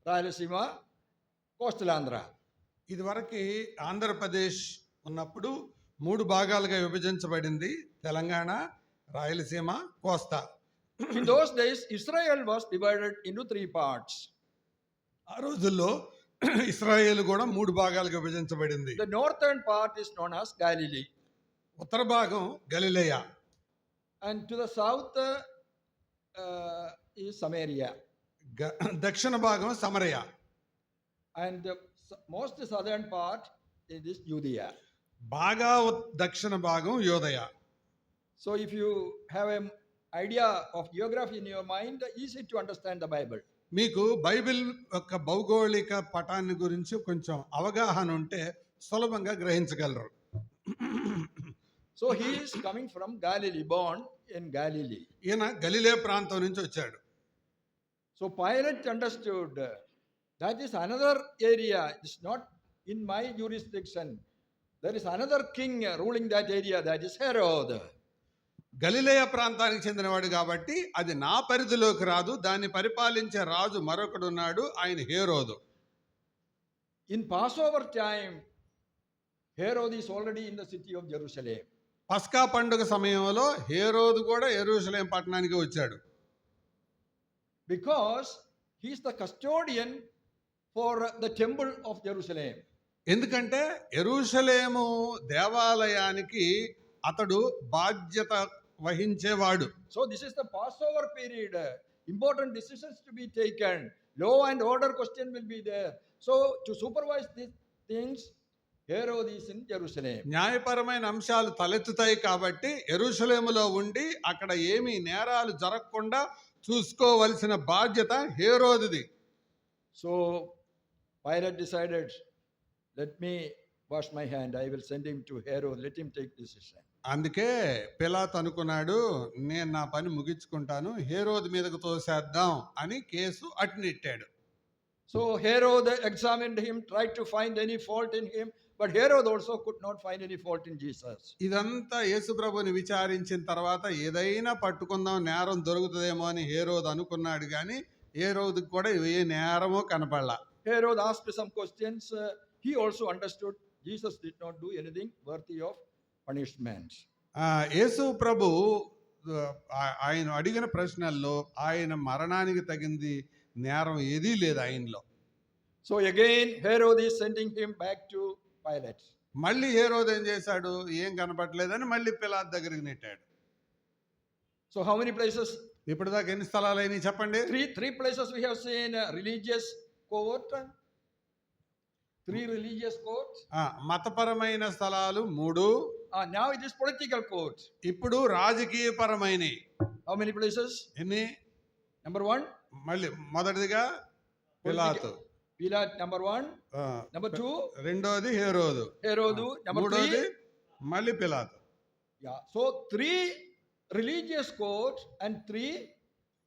Rayalaseema, Coastal Andhra. ఇదివరకు ఆంధ్రప్రదేశ్ ఉన్నప్పుడు 3 భాగాలుగా విభజించబడింది: తెలంగాణ, రాయలసీమ, కోస్తా. In those days, Israel was divided into three parts. ఆ రోజుల్లో ఇశ్రాయేలు కూడా 3 భాగాలుగా విభజించబడింది. The northern part is known as Galilee, ఉత్తర భాగం గలిలయ, and to the south is Samaria, దక్షిణ భాగం సమరయ, and the most southern part is Judea. బాగా దక్షిణ భాగం యోదయ. So if you have an idea of geography in your mind, easy to understand the Bible. మీకు బైబిల్ యొక్క భౌగోళిక పటాన్ని గురించి కొంచెం అవగాహన ఉంటే సులభంగా గ్రహించగలరు. So he is coming from Galilee, born in Galilee. ఈయన గలిలే ప్రాంతం నుంచి వచ్చాడు. So Pilate understood that is another area. It's not in my jurisdiction. There is another king ruling that area, that is Herod. గలిలయ ప్రాంతానికి చెందినవాడు కాబట్టి అది నా పరిధిలోకి రాదు, దాన్ని పరిపాలించే రాజు మరొకడు ఉన్నాడు, ఆయన హేరోదు. In Passover time, Herod is already in the city of Jerusalem. పస్కా పండుగ సమయంలో హేరోదు కూడా యెరూషలేం పట్టణానికి వచ్చాడు. Because he is the custodian for the temple of Jerusalem. ఎందుకంటే యెరూషలేము దేవాలయానికి అతడు బాధ్యత వహించేవాడు. So this is the Passover period. Important decisions to be taken. Law and order question will be there. So to supervise these things, Herod is in Jerusalem. న్యాయపరమైన అంశాలు తలెత్తుతాయి కాబట్టి యెరూషలేములో ఉండి అక్కడ ఏమీ నేరాలు జరగకుండా చూసుకోవలసిన బాధ్యత హేరోదుది. So Pilate decided, let me wash my hand. I will send him to Herod. Let him take decision. అందుకే పిలాతు అనుకున్నాడు, నేను నా పని ముగించుకుంటాను, హేరోదు మీదకు తోసేద్దాం అని case అటునెట్టాడు. So Herod examined him, tried to find any fault in him, but Herod also could not find any fault in Jesus. ఇదంతా యేసుప్రభుని విచారించిన తర్వాత ఏదైనా పట్టుకుందాం, నేరం దొరుకుతుందేమో అని హేరోదు అనుకున్నాడు, కానీ హేరోదుకు కూడా ఏ నేరమో కనపడలా. Herod asked some questions. He also understood Jesus did not do anything worthy of punishment. యేసు ప్రభు ఆయన అడిగిన ప్రశ్నల్లో ఆయన మరణానికి తగింది నేరం ఏదీ లేదు ఆయనలో. So again Herod is sending him back to Pilate. మళ్ళీ హేరోదు ఏం చేశాడు, ఏం కనపడలేదని మళ్ళీ పిలాతు దగ్గరికి నెట్టాడు. So how many places? ఇప్పుడు దాకా ఎన్ని స్థలాలు అయినాయి చెప్పండి? Three places we have seen religious court. 3 religious courts. మతపరమైన స్థలాలు 3. Now it is political court. ఇప్పుడు రాజకీయపరమైనవి. How many places? ఎన్ని? Number 1. మళ్ళీ మొదటిదిగా పిలాతు, Pilate, number 1. ఆ, Number 2, రెండోది హేరోదు, Herod. Number మూడోది 3. మళ్ళీ పిలాతు. Yeah. So 3 religious courts and 3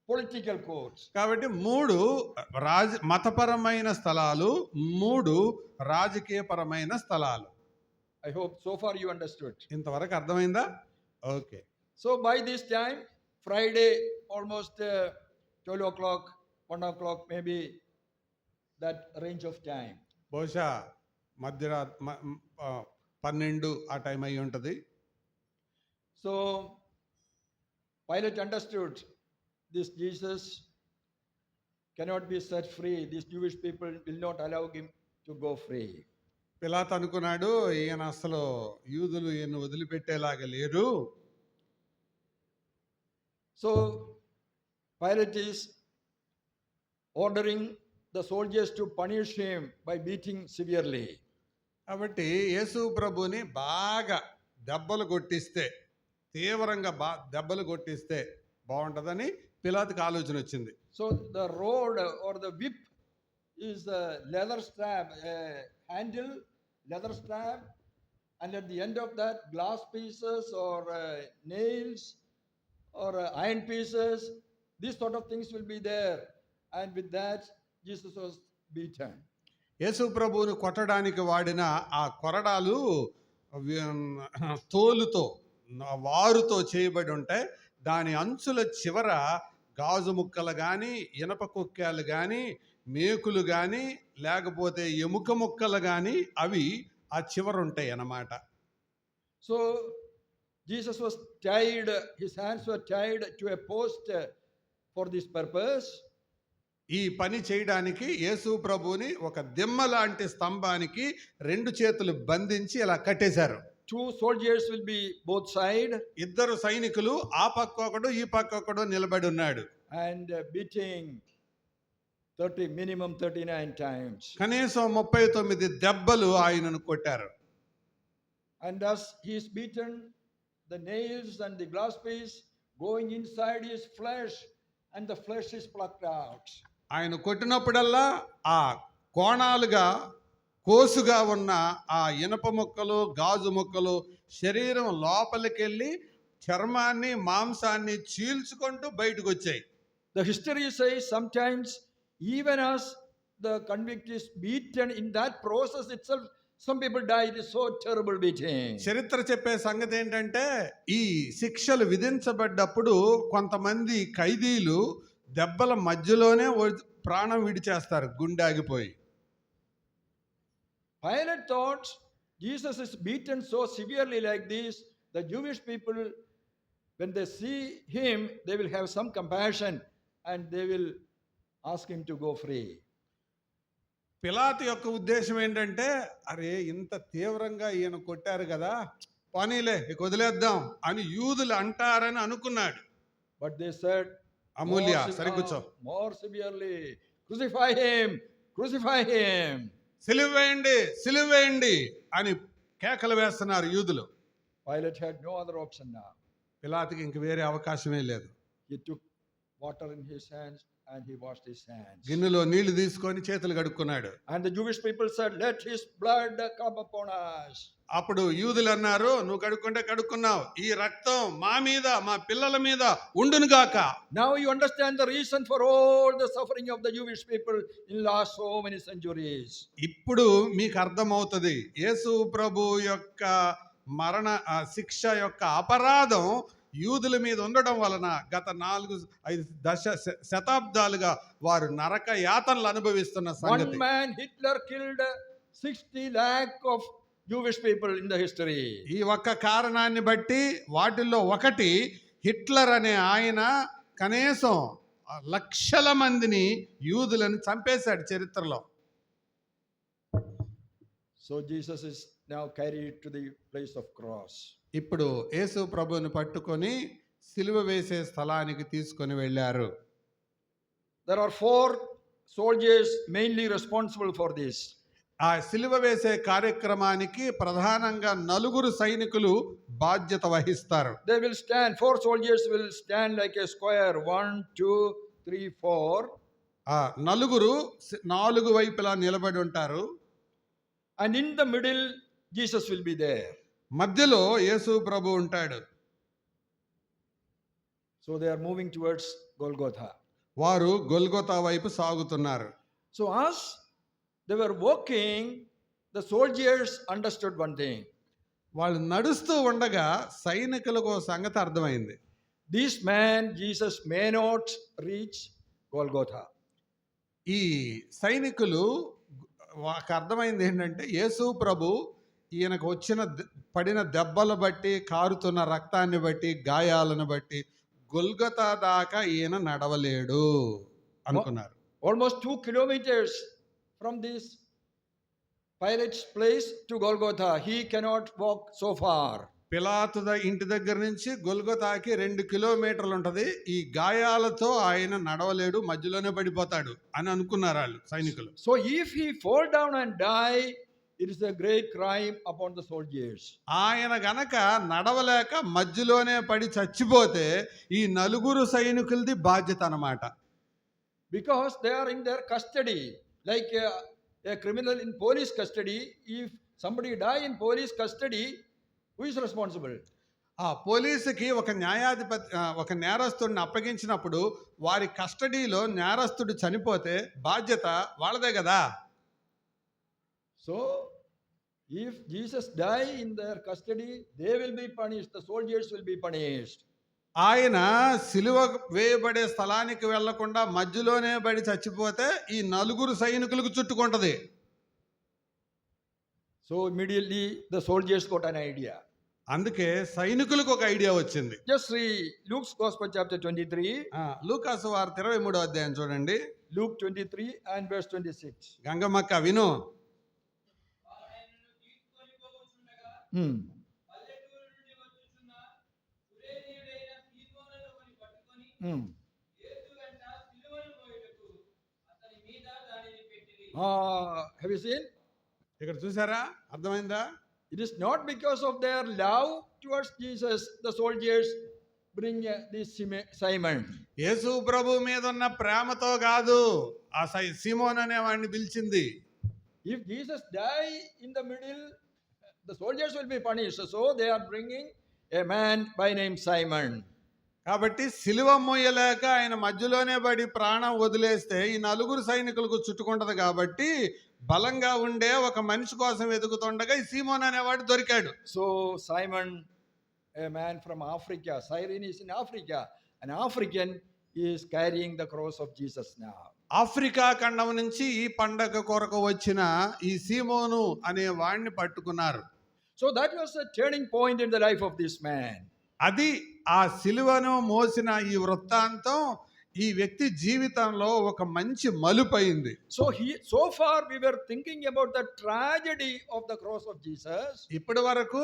political courts. కాబట్టి 3 మతపరమైన స్థలాలు, 3 రాజకీయపరమైన స్థలాలు. I hope so far you understood. ఇంతవరకు అర్థమైందా? Okay. So by this time, Friday, almost 12 o'clock, 1 o'clock, maybe that range of time. బహుశా మధ్యరాత్రి 12 ఆ టైం అయి ఉంటుంది. So Pilate understood this Jesus cannot be set free. These Jewish people will not allow him to go free. పిలాతు అనుకున్నాడు, ఈయన అసలు యూదులు ఈయన వదిలిపెట్టేలాగా లేరు. So Pilate is ordering the soldiers to punish him by beating severely. కాబట్టి యేసు ప్రభుని బాగా దెబ్బలు కొట్టిస్తే, తీవ్రంగా దెబ్బలు కొట్టిస్తే బాగుంటుందని పిలాతుకి ఆలోచన వచ్చింది. So the rod or the whip is a leather strap, a handle, leather strap, and at the end of that, glass pieces or nails or iron pieces. These sort of things will be there, and with that, Jesus was beaten. యేసు ప్రభువుని కొట్టడానికి వాడిన ఆ కొరడాలు తోలుతో, వారుతో చేయబడి ఉంటాయి. దాని అంచుల చివర గాజు ముక్కలు కానీ, ఇనప కుక్కాలు కానీ, మేకులు కానీ, లేకపోతే ఎముక ముక్కలు కానీ అవి ఆ చివర ఉంటాయి అన్నమాట. So Jesus was tied, his hands were tied to a post for this purpose. ఈ పని చేయడానికి యేసు ప్రభువుని ఒక దిమ్మ లాంటి స్తంభానికి 2 చేతులు బంధించి ఇలా కట్టేశారు. 2 soldiers will be both side. 2 సైనికులు ఆ పక్క ఒకడు ఈ పక్క ఒకడు నిలబడి ఉన్నాడు. And beating minimum 39 times. కనీసం 39 దెబ్బలు ఆయనను కొట్టారు. And as he is beaten, the nails and the glass piece going inside his flesh, and the flesh is plucked out. ఆయన కొట్టినప్పుడల్లా ఆ కోణాలుగా కోసుగా ఉన్న ఆ ఇనప ముక్కలు, గాజు ముక్కలు శరీరం లోపలికి వెళ్ళి చర్మాన్ని, మాంసాన్ని చీల్చుకుంటూ బయటకు వచ్చాయి. The history says sometimes even as the convict is beaten, in that process itself some people die. It is so terrible beating. చరిత్ర చెప్పే సంగతి ఏంటంటే, ఈ శిక్షలు విధించబడ్డప్పుడు కొంతమంది ఖైదీలు దెబ్బల మధ్యలోనే ప్రాణం విడిచేస్తారు, గుండె ఆగిపోయి. Pilate thought Jesus is beaten so severely like this, the Jewish people, when they see him, they will have some compassion and they will ask him to go free. పిలాతు యొక్క ఉద్దేశం ఏంటంటే, అరే ఇంత తీవ్రంగా ఈయన కొట్టారు కదా, పోనీలే ఇక వదిలేద్దాం అని యూదులు అంటారని అనుకున్నాడు. But they said, Amulya సరికూర్చో, more severely, crucify him, crucify him. సిలువ వేయండి, సిలువ వేయండి అని కేకలు వేస్తున్నారు యూదులు. Pilate had no other option now. పిలాతుకి ఇంక వేరే అవకాశమే లేదు. He took water in his hands and he washed his hands. గిన్నెలో నీళ్లు తీసుకొని చేతులు కడుక్కున్నాడు. And the Jewish people said, let his blood come upon us. అప్పుడు యూదులు అన్నారు, నువ్వు కడుక్కుంటే కడుక్కున్నావు, ఈ రక్తం మా మీద, మా పిల్లల మీద ఉండును గాక. Now you understand the reason for all the suffering of the Jewish people in last so many centuries. ఇప్పుడు మీకు అర్థమవుతుంది, యేసు ప్రభు యొక్క మరణ శిక్ష యొక్క అపరాధం యూదుల మీద ఉండడం వలన గత 4-5 శతాబ్దాలుగా వారు నరక యాతనలు అనుభవిస్తున్న సంగతి. One man, Hitler, killed 60 lakh of Jewish people in the history. ఈ ఒక్క కారణాన్ని బట్టి వాటిల్లో ఒకటి, హిట్లర్ అనే ఆయన కనీసం లక్షల మందిని యూదులను చంపేశాడు చరిత్రలో. So Jesus is now carried to the place of cross. ఇప్పుడు యేసు ప్రభువుని పట్టుకొని సిలువ వేసే స్థలానికి తీసుకొని వెళ్ళారు. There are 4 soldiers mainly responsible for this. ఆ సిలువ వేసే కార్యక్రమానికి ప్రధానంగా 4 సైనికులు బాధ్యత వహిస్తారు. They will stand, 4 soldiers will stand like a square, 1, 2, 3, 4. ఆ నలుగురు నాలుగు వైపులా నిలబడి ఉంటారు. And in the middle, Jesus will be there. మధ్యలో యేసు ప్రభు ఉంటాడు. So they are moving towards Golgotha. వారు గొల్గొతా వైపు సాగుతున్నారు. So as they were walking, the soldiers understood one thing. వాళ్ళు నడుస్తూ ఉండగా సైనికులకు ఓ సంగతి అర్థమైంది. This man, Jesus, may not reach Golgotha. ఈ సైనికులు వాళ్ళకి అర్థమైంది ఏంటంటే యేసు ప్రభు ఈయనకు వచ్చిన పడిన దెబ్బలు బట్టి, కారుతున్న రక్తాన్ని బట్టి, గాయాలను బట్టి గొల్గొతా దాకా ఈయన నడవలేడు అనుకున్నారు. Almost 2 kilometers from this Pilate's place to Golgotha, he cannot walk so far. పిలాతు ఇంటి దగ్గర నుంచి గొల్గొతాకి 2 కిలోమీటర్లు ఉంటది. ఈ గాయాలతో ఆయన నడవలేడు, మధ్యలోనే పడిపోతాడు అని అనుకున్నారు వాళ్ళు సైనికులు. So if he fall down and die, it is a great crime upon the soldiers. ఆయన గనక నడవలేక మధ్యలోనే పడి చచ్చిపోతే ఈ నలుగురు సైనికులది బాధ్యత అన్నమాట. Because they are in their custody, like a criminal in police custody. If somebody die in police custody, who is responsible? ఆ పోలీసుకి ఒక నేరస్తుడిని అప్పగించినప్పుడు వారి కస్టడీలో నేరస్తుడు చనిపోతే బాధ్యత వాళ్ళదే కదా. So if Jesus die in their custody, they will be punished, the soldiers will be punished. ఆయన సిలువ వేయబడే స్థలానికి వెళ్లకుండా మధ్యలోనే పడి చచ్చిపోతే ఈ నలుగురు సైనికులకు చుట్టుకుంటది. So immediately the soldiers got an idea. అందుకే సైనికులకు ఒక ఐడియా వచ్చింది. Just read Luke's Gospel chapter 23. లూకాసు వార్త 23వ అధ్యాయం చూడండి. Luke 23 and verse 26. గంగమ్మక్క విను. Have you seen? ఇక్కడ చూసారా, అర్థమైందా? It is not because of their love towards Jesus, the soldiers bring this Simon. యేసు ప్రభు మీద ఉన్న ప్రేమతో కాదు ఆ సీమోన్ అనే వాడిని పిలిచింది. If Jesus die in the middle, the soldiers will be punished. So they are bringing a man by name Simon. కాబట్టి సిలువ మోయలేక ఆయన మధ్యలోనే పడి ప్రాణం వదిలేస్తే ఈ నలుగురు సైనికులకు చుట్టుకుంటది. కాబట్టి బలంగా ఉండే ఒక మనిషి కోసం వెతుకుతుండగా ఈ సీమోన్ అనేవాడు దొరికాడు. So Simon, a man from Africa, Cyrene is in Africa, an African is carrying the cross of Jesus now. Africa ఖండం నుంచి ఈ పండగ కొరకు వచ్చిన ఈ సీమోను అనే వాడిని పట్టుకున్నారు. So that was a turning point in the life of this man. అది ఆ సిలువను మోసిన ఈ వృత్తాంతం ఈ వ్యక్తి జీవితంలో ఒక మంచి మలుపైంది. So far we were thinking about the tragedy of the cross of Jesus. ఇప్పటి వరకు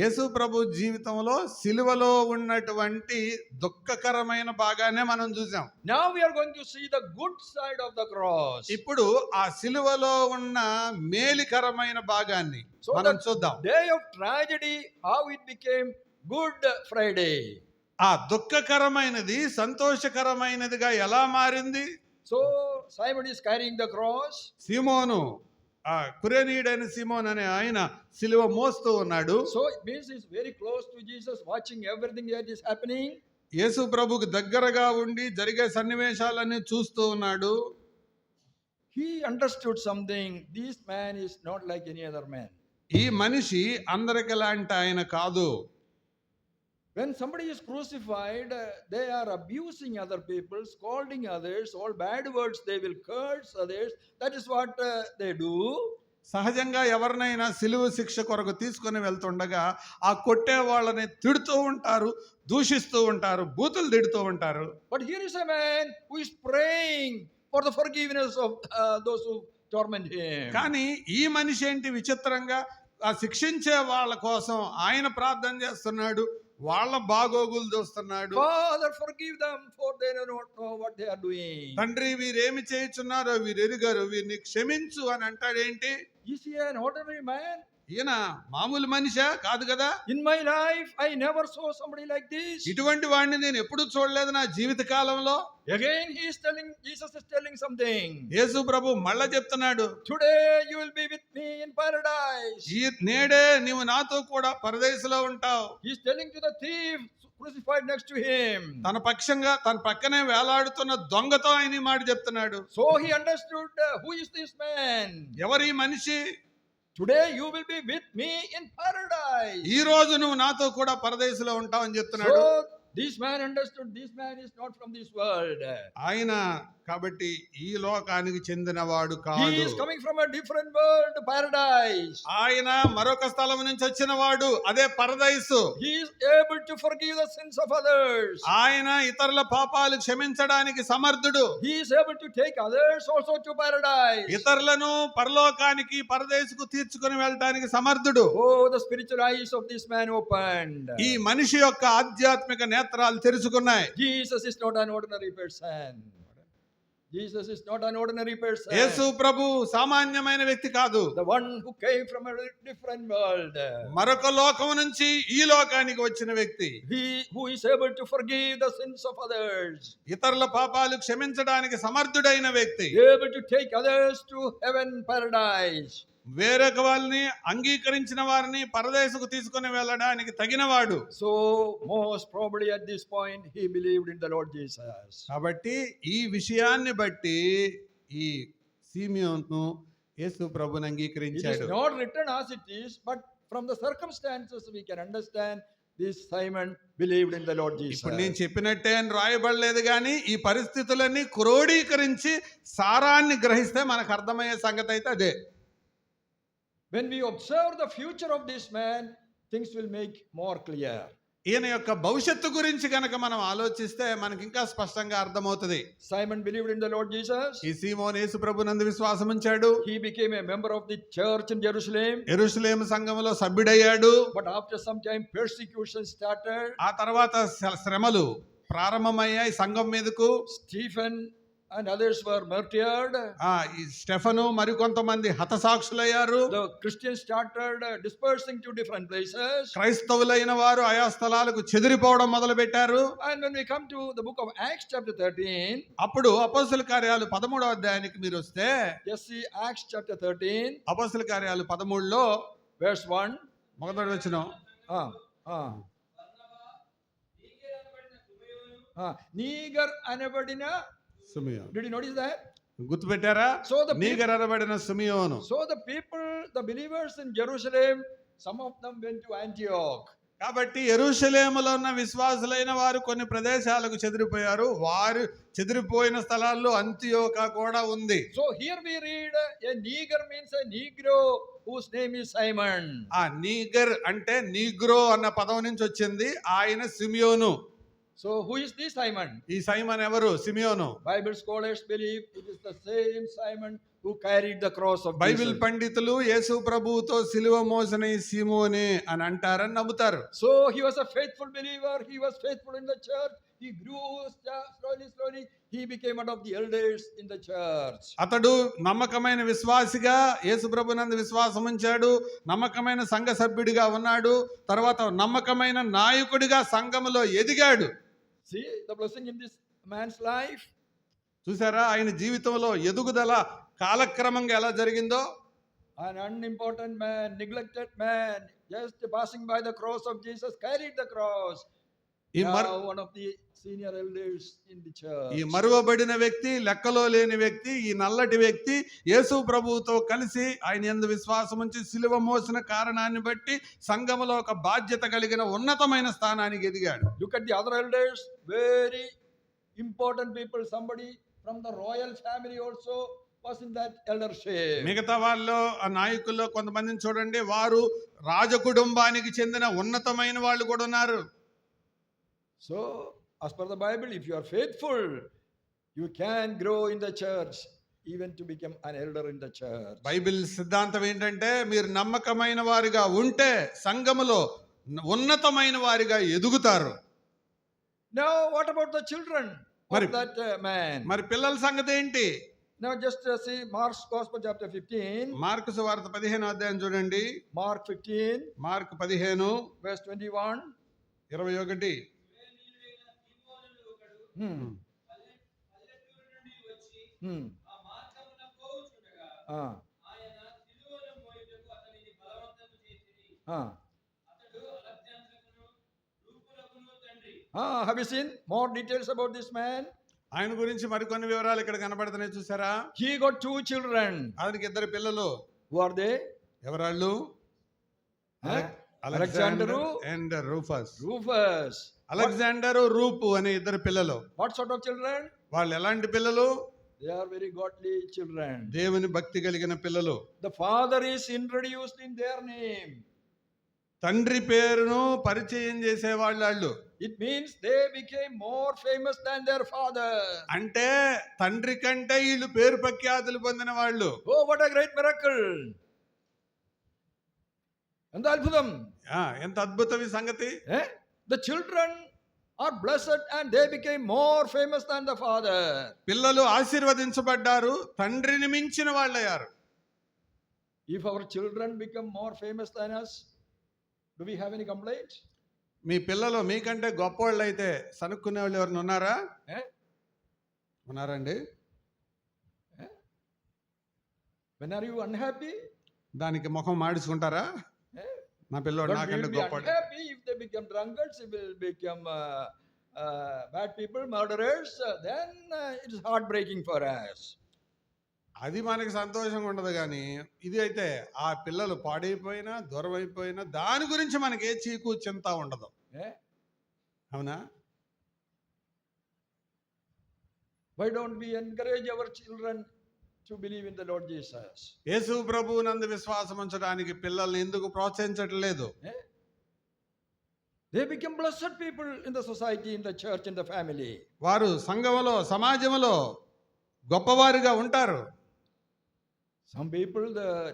యేసు ప్రభు జీవితంలో సిలువలో ఉన్నటువంటి దుఃఖకరమైన భాగాన్ని మనం చూసాం. Now we are going to see the good side of the cross. ఇప్పుడు ఆ సిలువలో ఉన్న మేలికరమైన భాగాన్ని మనం చూద్దాం. Day of tragedy, how it became Good Friday. ఆ దుఃఖకరమైనది సంతోషకరమైనదిగా ఎలా మారింది? So Simon is carrying the cross. సీమోను ఆ కురేనీయుడైన సీమోన్ అనే ఆయన సిలువ మోస్తూ ఉన్నాడు. So it means he's very close to Jesus, watching everything that is happening. యేసు ప్రభువుకు దగ్గరగా ఉండి జరిగే సన్నివేశాలన్నీ చూస్తూ ఉన్నాడు. He understood something. This man is not like any other man. ఈ మనిషి అందరికి లాంటి ఆయన కాదు. When somebody is crucified, they are abusing other people, scolding others, all bad words, they will curse others. That is what they do. సహజంగా ఎవరినైనా సిలువ శిక్ష కొరకు తీసుకొని వెళ్తుండగా ఆ కొట్టే వాళ్ళని తిడుతూ ఉంటారు, దూషిస్తూ ఉంటారు, బూతులు తిడుతూ ఉంటారు. But here is a man who is praying for the forgiveness of those who torment him. కానీ ఈ మనిషి ఏంటి విచిత్రంగా ఆ శిక్షించే వాళ్ళ కోసం ఆయన ప్రార్థన చేస్తున్నాడు, వాళ్ళ బాగోగులు చూస్తున్నాడు. Father, forgive them, for they do not know what they are doing. తండ్రి వీరేమి చేయుచున్నారో వీరు ఎరుగరు, వీరిని క్షమించు అని అంటాడేంటి? Is he an ordinary man? ఈయన మామూలు మనిషా కాదు కదా, In my life, I never saw somebody like this. ఇటువంటి వాడిని నేను ఎప్పుడు చూడలేదు నా జీవిత కాలంలో. Again, Jesus is telling something. యేసు ప్రభు మళ్ళా చెప్తున్నాడు, Today you will be with me in paradise. నేడే నీవు నాతో కూడా పరదేశంలో ఉంటావు. He is telling to the thief crucified next to him. తన పక్షంగా తన పక్కనే వేలాడుతున్న దొంగతో ఆయన ఈ మాట చెప్తున్నాడు. So he understood who is this man. ఎవరి మనిషి? Today you will be with me in paradise. ఈ రోజు నువ్వు నాతో కూడా పరదేశంలో ఉంటావు అని చెప్తున్నాడు. So this man understood this man is not from this world. ఆయన కాబట్టి ఈ లోకానికి చెందినవాడు He కాదు. is coming from a different world, paradise. ఆయన మరొక స్థలం నుంచి వచ్చిన వాడు, అదే పరదైసు. He is able to forgive the sins of others. ఆయన ఇతరుల పాపాలు క్షమించడానికి సమర్థుడు. He is able to take others also to paradise. ఇతరులను పరలోకానికి పరదేశుకు తీర్చుకొని వెళ్ళడానికి సమర్థుడు. Oh, the spiritual eyes of this man opened. ఈ మనిషి యొక్క ఆధ్యాత్మిక నేత్రాలు తెరుచుకున్నాయి. Jesus is not an ordinary person. Jesus is not an ordinary person. యేసు ప్రభు సామాన్యమైన వ్యక్తి కాదు. The one who came from a different world. మరొక లోకం నుంచి ఈ లోకానికి వచ్చిన వ్యక్తి. He who is able to forgive the sins of others. ఇతరుల పాపాలు క్షమించడానికి సమర్థుడైన వ్యక్తి. Able to take others to heaven, paradise. వేరొక వాళ్ళని అంగీకరించిన వారిని పరదేశకు తీసుకుని వెళ్ళడానికి తగినవాడు. So most probably at this point he believed in the Lord Jesus. కాబట్టి ఈ విషయాన్ని బట్టి ఈ సిమియోను యేసు ప్రభుని It is అంగీకరించాడు. not written as it is, but from the circumstances we can understand this Simon believed in the Lord Jesus. ఇప్పుడు నేను చెప్పినట్టే అని రాయబడలేదు, కానీ ఈ పరిస్థితులన్నీ క్రోడీకరించి సారాన్ని గ్రహిస్తే మనకు అర్థమయ్యే సంగతి అయితే అదే. When we observe the future of this man, things will make more clear. ఈయన యొక్క భవిష్యత్తు గురించి కనుక మనం ఆలోచిస్తే మనకి ఇంకా స్పష్టంగా అర్థమవుతుంది. Simon believed in the Lord Jesus. ఈ సీమోను యేసు ప్రభునందు విశ్వాసం ఉంచాడు. He became a member of the church in Jerusalem. యెరూషలేము సంఘములో సభ్యుడయ్యాడు. But after some time persecution started. ఆ తర్వాత శ్రమలు ప్రారంభమయ్యాయి సంఘం మీదకు. Stephen and others were martyred. ఈ స్టెఫను మరికొంతమంది హతసాక్షులయ్యారు. The Christians started dispersing to different places. క్రైస్తవులైన వారు ఆయా స్థలాలకు చెదిరిపోవడం మొదలు పెట్టారు. And when we come to the book of Acts chapter 13, అప్పుడు అపోస్తల కార్యాలు 13వ అధ్యాయానికి మీరు వస్తే, just see Acts chapter 13, అపోస్తల కార్యాలు 13లో verse 1. మొదటి వచనం. Niger అనబడిన. Simeon. Did you notice that? గుర్తుపెట్టారా? So the నీగర్ అనబడిన Simeon. So the people, the believers in Jerusalem, some of them went to Antioch. కాబట్టి యెరూషలేములో ఉన్న విశ్వాసులైన వారు కొన్ని ప్రదేశాలకు చెదిరిపోయారు. వారు చెదిరిపోయిన స్థలాల్లో అంతియోకా కూడా ఉంది. So here we read a Niger means a Negro whose name is Simon. ఆ నీగర్ అంటే నీగ్రో అన్న పదం నుంచి వచ్చింది. ఆయన Simeon. So who is this Simon? ఈ సైమన్ ఎవరు? Simeon. Bible scholars believe it is the same Simon who carried the cross of Bible Jesus. పండితులు యేసు ప్రభువుతో సిలువ మోసిన ఈ సిమోనే అని అంటారని నమ్ముతారు. So he was a faithful believer. He was faithful in the church. He grew slowly. He became one of the elders in the church. అతడు నమ్మకమైన విశ్వాసిగా యేసు ప్రభునందు విశ్వాసం ఉంచాడు. నమ్మకమైన సంఘ సభ్యుడిగా ఉన్నాడు. తర్వాత నమ్మకమైన నాయకుడిగా సంఘములో ఎదిగాడు. See the blessing in this man's life. చూసారా ఆయన జీవితంలో ఎదుగుదల కాలక్రమంగా ఎలా జరిగిందో. An unimportant man, neglected man, just passing by the cross of Jesus, carried the cross. Now one of the senior elders in the church. ఈ మరువబడిన వ్యక్తి, లెక్కలో లేని వ్యక్తి, ఈ నల్లటి వ్యక్తి యేసు ప్రభువుతో కలిసి ఆయన యందు విశ్వాసం ఉంచి సిలువ మోసిన కారణాన్ని బట్టి సంఘములో ఒక బాధ్యత కలిగిన ఉన్నతమైన స్థానానికి ఎదిగాడు. Look at the other elders, very important people. Somebody from the royal family also was in that eldership. మిగతా వాళ్ళు ఆ నాయకుల్లో కొంతమందిని చూడండి, వారు రాజకుటుంబానికి చెందిన ఉన్నతమైన వాళ్ళు కూడా ఉన్నారు. So as per the Bible, if you are faithful, you can grow in the church, even to become an elder in the church. Bible సిద్ధాంతం ఏంటంటే మీరు నమ్మకమైన వారిగా ఉంటే సంఘములో ఉన్నతమైన వారిగా ఎదుగుతారు. Now what about the children of that man? మరి పిల్లల సంగతి ఏంటి? Now just see Mark's Gospel chapter 15. Mark సువార్త 15వ అధ్యాయం చూడండి. Mark 15 mark 15 verse 21. 21. Hmm. Hmm. Ah. Have you seen more details about this man? ఆయన గురించి మరికొన్ని వివరాలు ఇక్కడ కనబడుతున్నాయి చూసారా? He got 2 children. ఆయనకి 2 పిల్లలు. Who are they? ఎవరాళ్ళు? Alexander and రూఫస్. Rufus. Alexander, రూపు అనే 2 పిల్లలు. What sort of children? వాళ్ళు ఎలాంటి పిల్లలు? They are very godly children. దేవుని భక్తి కలిగిన పిల్లలు. The father is introduced in their name. తండ్రి పేరును పరిచయం చేసేవాళ్ళు. It means they became more famous than their father. అంటే తండ్రి కంటే వీళ్ళు పేరు ప్రఖ్యాతులు పొందిన వాళ్ళు. Oh, what a great miracle! ఎంత అద్భుతం! ఎంత అద్భుతం ఈ సంగతి. The children are blessed and they became more famous than the father. పిల్లలు ఆశీర్వదించబడ్డారు, తండ్రిని మించిన వాళ్ళయ్యారు. If our children become more famous than us, do we have any complaints? మీ పిల్లలు మీకంటే గొప్పవాళ్ళు అయితే సనుక్కునే వాళ్ళు ఎవరిని ఉన్నారా? ఉన్నారండి? When are you unhappy? దానికి ముఖం మాడుచుకుంటారా? నా పిల్లోడు నాకంటే గొప్పవాడు. Unhappy if they become drunkards, if they become bad people, murderers, then it is heartbreaking for us. అది మనకి సంతోషంగా ఉండదు, కానీ ఇది అయితే ఆ పిల్లలు పాడైపోయినా దూరం అయిపోయినా దాని గురించి మనకి ఏ చీకు చింత ఉండదు. అవునా? Why don't we encourage our children to believe in the Lord Jesus? యేసు ప్రభువునందు విశ్వాసం ఉంచడానికి పిల్లల్ని ఎందుకు ప్రోత్సహించట్లేదు? They become blessed people in the society, in the church, in the family. వారు సంఘములో సమాజంలో గొప్పవారిగా ఉంటారు. Some people,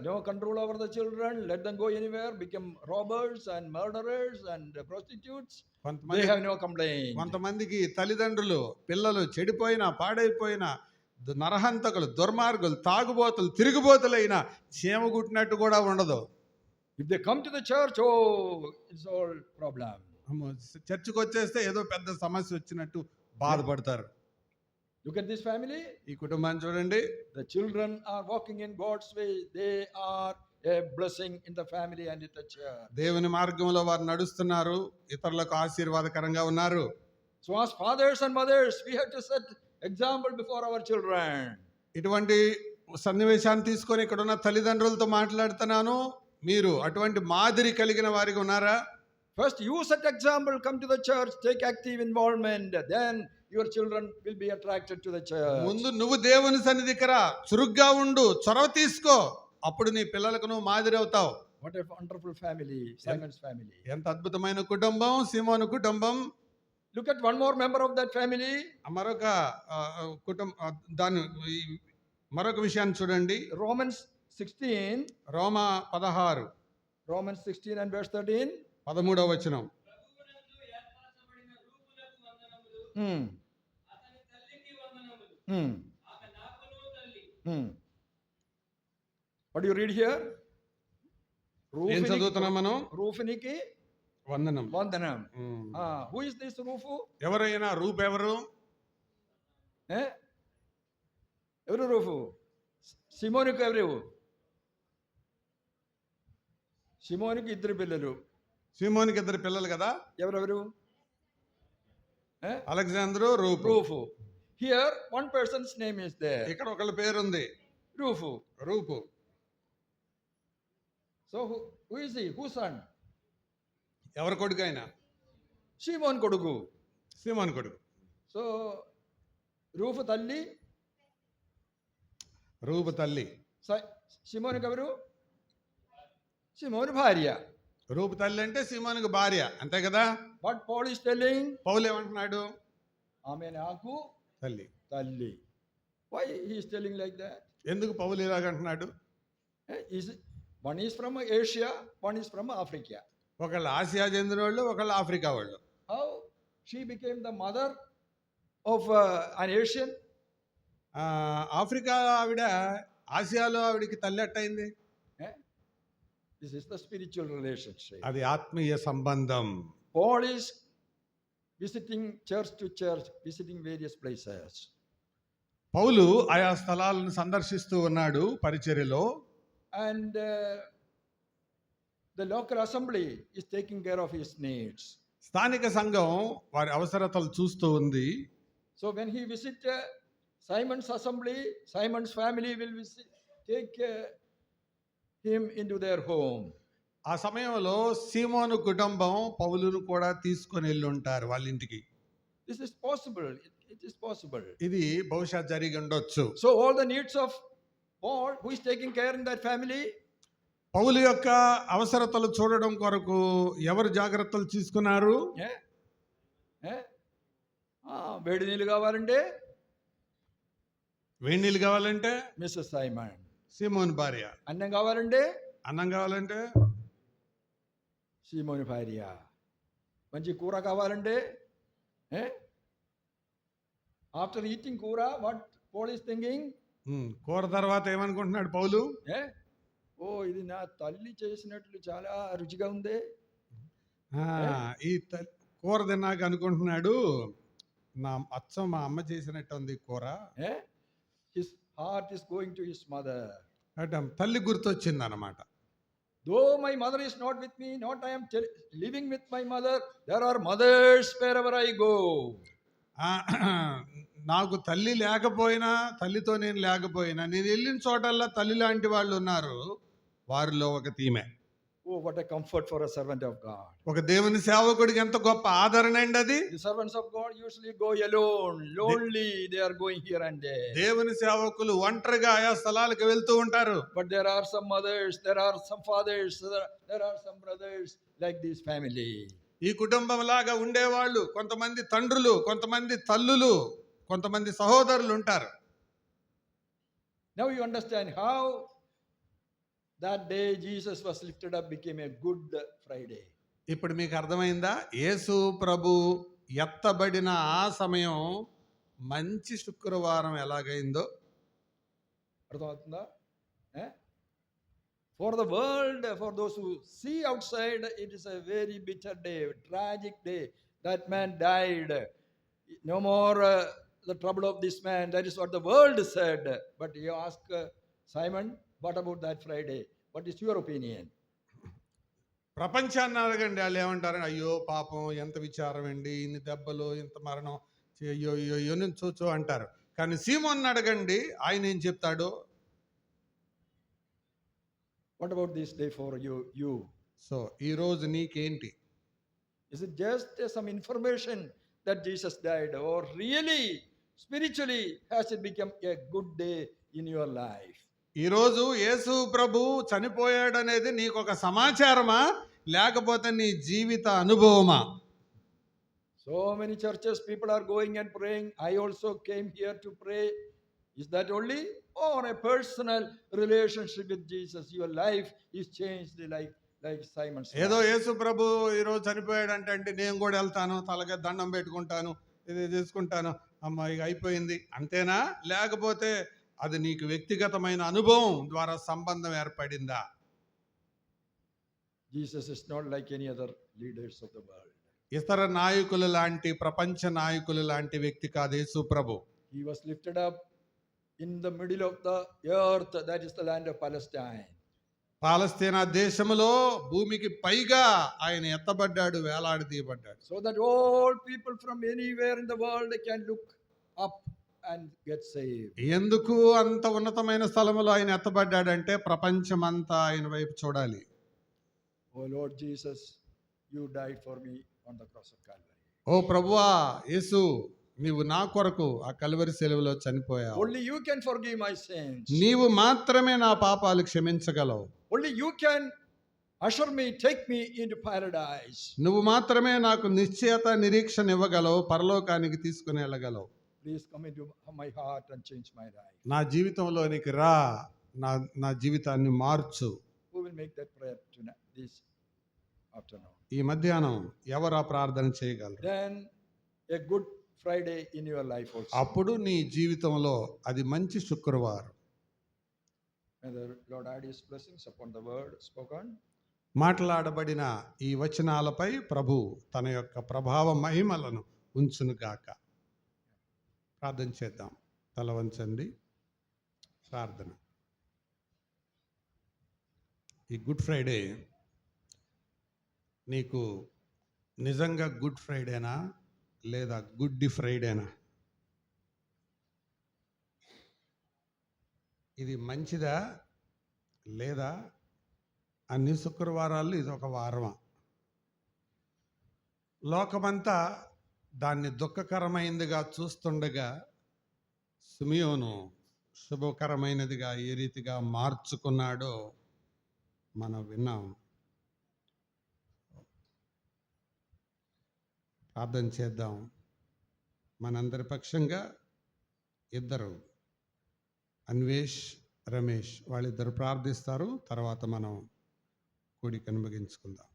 no control over the children, let them go anywhere, become robbers and murderers and prostitutes. They have no complaint. కొంతమందికి తల్లిదండ్రులు పిల్లలు చెడిపోయినా పాడైపోయినా నరహంతకులు, దుర్మార్గులు, తాగుబోతులు, తిరుగుబోతులైన చీమగుట్టినట్టు కూడా ఉండదు. If they come to the church, oh, it's all problem. చర్చికి వచ్చేస్తే ఏదో పెద్ద సమస్య వచ్చినట్టు బాధపడతారు. Look at this family. ఈ కుటుంబాన్ని చూడండి. The children are walking in God's way. They are a blessing in the family and in the church. దేవుని మార్గంలో వారు నడుస్తున్నారు, ఇతరులకు ఆశీర్వాదకరంగా ఉన్నారు. So as fathers and mothers, we have to set example before our children. ఇటువంటి సన్నివేశాన్ని తీసుకొని ఇక్కడ ఉన్న తల్లిదండ్రులతో మాట్లాడుతున్నాను. మీరు అటువంటి మాదిరి కలిగిన వారిగా ఉన్నారా? First, you set example, come to the church, take active involvement. Then your children will be attracted to the church. ముందు నువ్వు దేవుని సన్నిధికి రా, చురుగ్గా ఉండు, చొరవ తీసుకో, అప్పుడు నీ పిల్లలకు నువ్వు మాదిరి అవుతావు. What a wonderful family, Simon's family. ఎంత అద్భుతమైన కుటుంబం సీమోను కుటుంబం. Look at one more member of that family. మరొక దాని మరొక విషయాన్ని చూడండి. Romans 16. Roma 16. Romans 16 and verse 13. 13వ వచనం. What do you read here? ఏం చదువుతున్నాం మనం? రూఫునికి వందనం. వందనం. Who is this roof? ఎవరైనా రూపు ఎవరు? ఎవరు రూఫు? సిమోనుకు ఎవరు? సిమోనుకి 2 పిల్లలు. సీమోనికి 2 పిల్లలు కదా? ఎవరెవరు? Alexander, roof. Here one person's name is there. ఇక్కడ ఒకళ్ళ పేరు ఉంది, రూఫు. రూపు. So who is he? Whose son? ఎవరి కొడుకు ఆయన? సిమోన్ కొడుకు. సీమోన్ కొడుకు. సో రూఫు తల్లి, రూపు తల్లి. సిమోనుకి ఎవరు? సిమోను భార్య. రూపు తల్లి అంటే సీమోనుకు భార్య, అంతే కదా? What Paul is telling? పౌలు ఏమంటున్నాడు? ఆమె నాకు తల్లి. తల్లి. Why he is telling like that? ఎందుకు పౌలు ఇలాగంటున్నాడు? One is from Asia, one is from Africa. ఒకళ్ళు ఆసియా చెందిన వాళ్ళు, ఒకళ్ళు ఆఫ్రికా వాళ్ళు. How she became the mother of an Asian? Africa ఆవిడ ఆసియాలో ఆవిడికి తల్లి ఎట్టయింది? Eh? This is the spiritual relationship. అది ఆత్మీయ సంబంధం. Paul is visiting church to church, visiting various places. పౌలు ఆయా స్థలాలను సందర్శిస్తూ ఉన్నాడు పరిచర్యలో. And the local assembly is taking care of his needs. స్థానిక సంఘం వారి అవసరతలు చూస్తూ ఉంది. So when he visit Simon's assembly, Simon's family will take him into their home. ఆ సమయంలో సీమోను కుటుంబం పౌలును కూడా తీసుకొని వెళ్ళి ఉంటారు వాళ్ళ ఇంటికి. This is possible. It is possible. ఇది బహుశా జరిగి ఉండొచ్చు. So all the needs of Paul, who is taking care in that family, పౌలు యొక్క అవసరతలు చూడడం కొరకు ఎవరు జాగ్రత్తలు తీసుకున్నారు? వేడి నీళ్ళు కావాలంటే వేడి నీళ్ళు కావాలంటే మిస్సెస్ సైమన్. సీమోను భార్య. అన్నం కావాలంటే అన్నం కావాలంటే సీమోని భార్య. మంచి కూర కావాలంటే ఆఫ్టర్ ఈటింగ్ కూర వాట్ పోల్ ఈస్ థింకింగ్? కూర తర్వాత ఏమనుకుంటున్నాడు పౌలు? ఓ ఇది నా తల్లి చేసినట్లు చాలా రుచిగా ఉంది. ఈ కూర తిన్నాక అనుకుంటున్నాడు, నా అచ్చం మా అమ్మ చేసినట్టు ఉంది కూర. His heart is going to his mother. తల్లి గుర్తొచ్చింది అన్నమాట. Though my mother is not with me, not I am living with my mother, there are mothers wherever I go. నాకు తల్లి లేకపోయినా, తల్లితో నేను లేకపోయినా, నేను వెళ్ళిన చోటల్లా తల్లి లాంటి వాళ్ళు ఉన్నారు. వారిలో ఒక తీమె. Oh, what a comfort for a servant of God. ఒక దేవుని సేవకుడికి ఎంత గొప్ప ఆదరణ అండి అది. The servants of God usually go alone, lonely. They are going here and there. దేవుని సేవకులు ఒంటరిగా ఆయా స్థలాలకు వెళ్తూ ఉంటారు. But there are some mothers, there are some fathers, there are some brothers like this family. ఈ కుటుంబం లాగా ఉండేవాళ్ళు కొంతమంది తండ్రులు, కొంతమంది తల్లులు, కొంతమంది సహోదరులు ఉంటారు. Now you understand how that day Jesus was lifted up became a good Friday. ఇప్పుడు మీకు అర్థమైందా? యేసు ప్రభు ఎత్తబడిన ఆ సమయం మంచి శుక్రవారం ఎలాగైందో అర్థమవుతుందా? For the world, for those who see outside, it is a very bitter day, tragic day. That man died. No more the trouble of this man. That is what the world said. But you ask Simon, what about that Friday? What is your opinion? ప్రపంచాన్ని అడగండి, వాళ్ళు ఏమంటారు? అయ్యో పాపం, ఎంత విచారం అండి, ఇన్ని దెబ్బలు, ఇంత మరణం, అయ్యో అయ్యో నుంచి చూచో అంటారు. కానీ సీమోన్ని అడగండి, ఆయన ఏం చెప్తాడు? What about this day for you? So ఈ రోజు నీకేంటి? Is it just some information that Jesus died, or really spiritually has it become a good day in your life? ఈరోజు యేసు ప్రభు చనిపోయాడు అనేది నీకు ఒక సమాచారమా, లేకపోతే నీ జీవిత అనుభవమా? So many churches people are going and praying. I also came here to pray. Is that only, or a personal relationship with Jesus? Your life is changed like Simon's. ఏదో యేసు ప్రభు ఈరోజు చనిపోయాడు అంటే నేను కూడా వెళ్తాను, తలగా దండం పెట్టుకుంటాను, ఇది చేసుకుంటాను, అమ్మ ఇక అయిపోయింది అంతేనా? లేకపోతే అది నీకు వ్యక్తిగతమైన అనుభవం ద్వారా సంబంధం ఏర్పడిందా? Jesus is not like any other leaders of the world. ఇతర నాయకులు లాంటి, ప్రపంచ నాయకులు లాంటి వ్యక్తి కాదు యేసు ప్రభు. He was lifted up in the middle of the earth, that is the land of Palestine. పాలస్తీనా దేశములో భూమికి పైగా ఆయన ఎత్తబడ్డాడు, వేలాడదీయబడ్డాడు. So that all people from anywhere in the world can look up and get saved. ఎందుకు అంత ఉన్నతమైన స్థలములో ఆయన ఎత్తబడ్డాడంటే ప్రపంచమంతా ఆయన వైపు చూడాలి. Oh Lord Jesus, you died for me on the cross of Calvary. ఓ ప్రభువా యేసు, నీవు నా కొరకు ఆ కల్వరి శిలువలో చనిపోయావు. Only you can forgive my sins. నీవు మాత్రమే నా పాపాలు క్షమించగలవు. Only you can usher me, take me into paradise. నువ్వు మాత్రమే నాకు నిశ్చయత, నిరీక్షణ ఇవ్వగలవు, పరలోకానికి తీసుకుని వెళ్ళగలవు. Please come into my heart and change my life. నా జీవితంలోనికి రా, నా జీవితాన్ని మార్చు. Who will make that prayer tonight, this afternoon? ఈ మధ్యాహ్నం ఎవరు ఆ ప్రార్థన చేయగలరు? Then a good Friday in your life also. అప్పుడు నీ జీవితంలో అది మంచి శుక్రవారం. May the Lord add his blessings upon the word spoken. మాట్లాడబడిన ఈ వచనాలపై ప్రభు తన యొక్క ప్రభావ మహిమలను ఉంచునుగాక. ప్రార్థన చేద్దాం. తల వంచండి. ప్రార్థన. ఈ గుడ్ ఫ్రైడే నీకు నిజంగా గుడ్ ఫ్రైడేనా లేదా గుడ్డి ఫ్రైడేనా? ఇది మంచిదా లేదా అన్ని శుక్రవారాలు ఇది ఒక వారమా? లోకమంతా దాన్ని దుఃఖకరమైనదిగా చూస్తుండగా సిమియోను శుభకరమైనదిగా ఏ రీతిగా మార్చుకున్నాడో మనం విన్నాం. ప్రార్థన చేద్దాం. మనందరి పక్షంగా ఇద్దరు, అన్వేష్, రమేష్, వాళ్ళిద్దరు ప్రార్థిస్తారు. తర్వాత మనం కూడికను ముగించుకుందాం.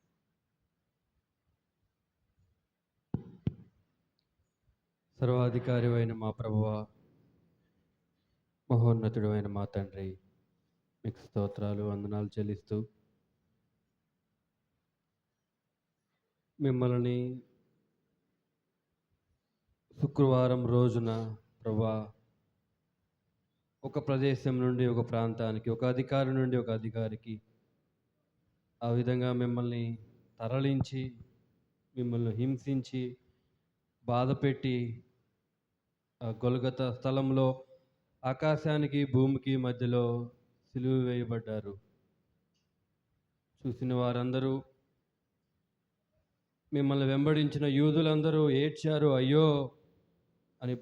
సర్వాధికారి అయిన మా ప్రభువా, మహోన్నతుడు అయిన మా తండ్రి, మీకు స్తోత్రాలు, వందనాలు చెల్లిస్తూ మిమ్మల్ని శుక్రవారం రోజున ప్రభువా ఒక ప్రదేశం నుండి ఒక ప్రాంతానికి, ఒక అధికారి నుండి ఒక అధికారికి ఆ విధంగా మిమ్మల్ని తరలించి, మిమ్మల్ని హింసించి, బాధపెట్టి ఆ గొల్గత స్థలంలో ఆకాశానికి భూమికి మధ్యలో సిలువ వేయబడ్డారు. చూసిన వారందరూ, మిమ్మల్ని వెంబడించిన యూదులందరూ ఏడ్చారు, అయ్యో అని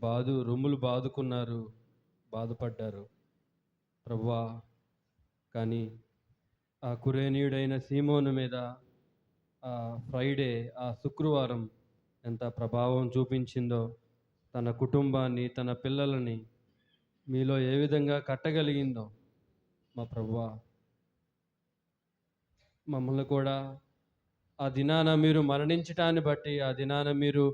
రొమ్ములు బాదుకున్నారు, బాధపడ్డారు ప్రభువా. కానీ ఆ కురేనీయుడైన సీమోను మీద ఆ ఫ్రైడే, ఆ శుక్రవారం ఎంత ప్రభావం చూపించిందో, తన కుటుంబాన్ని, తన పిల్లలని మీలో ఏ విధంగా కట్టగలిగిందో మా ప్రభువా. మమ్మల్ని కూడా ఆ దినాన మీరు మరణించటాన్ని బట్టి, ఆ దినాన మీరు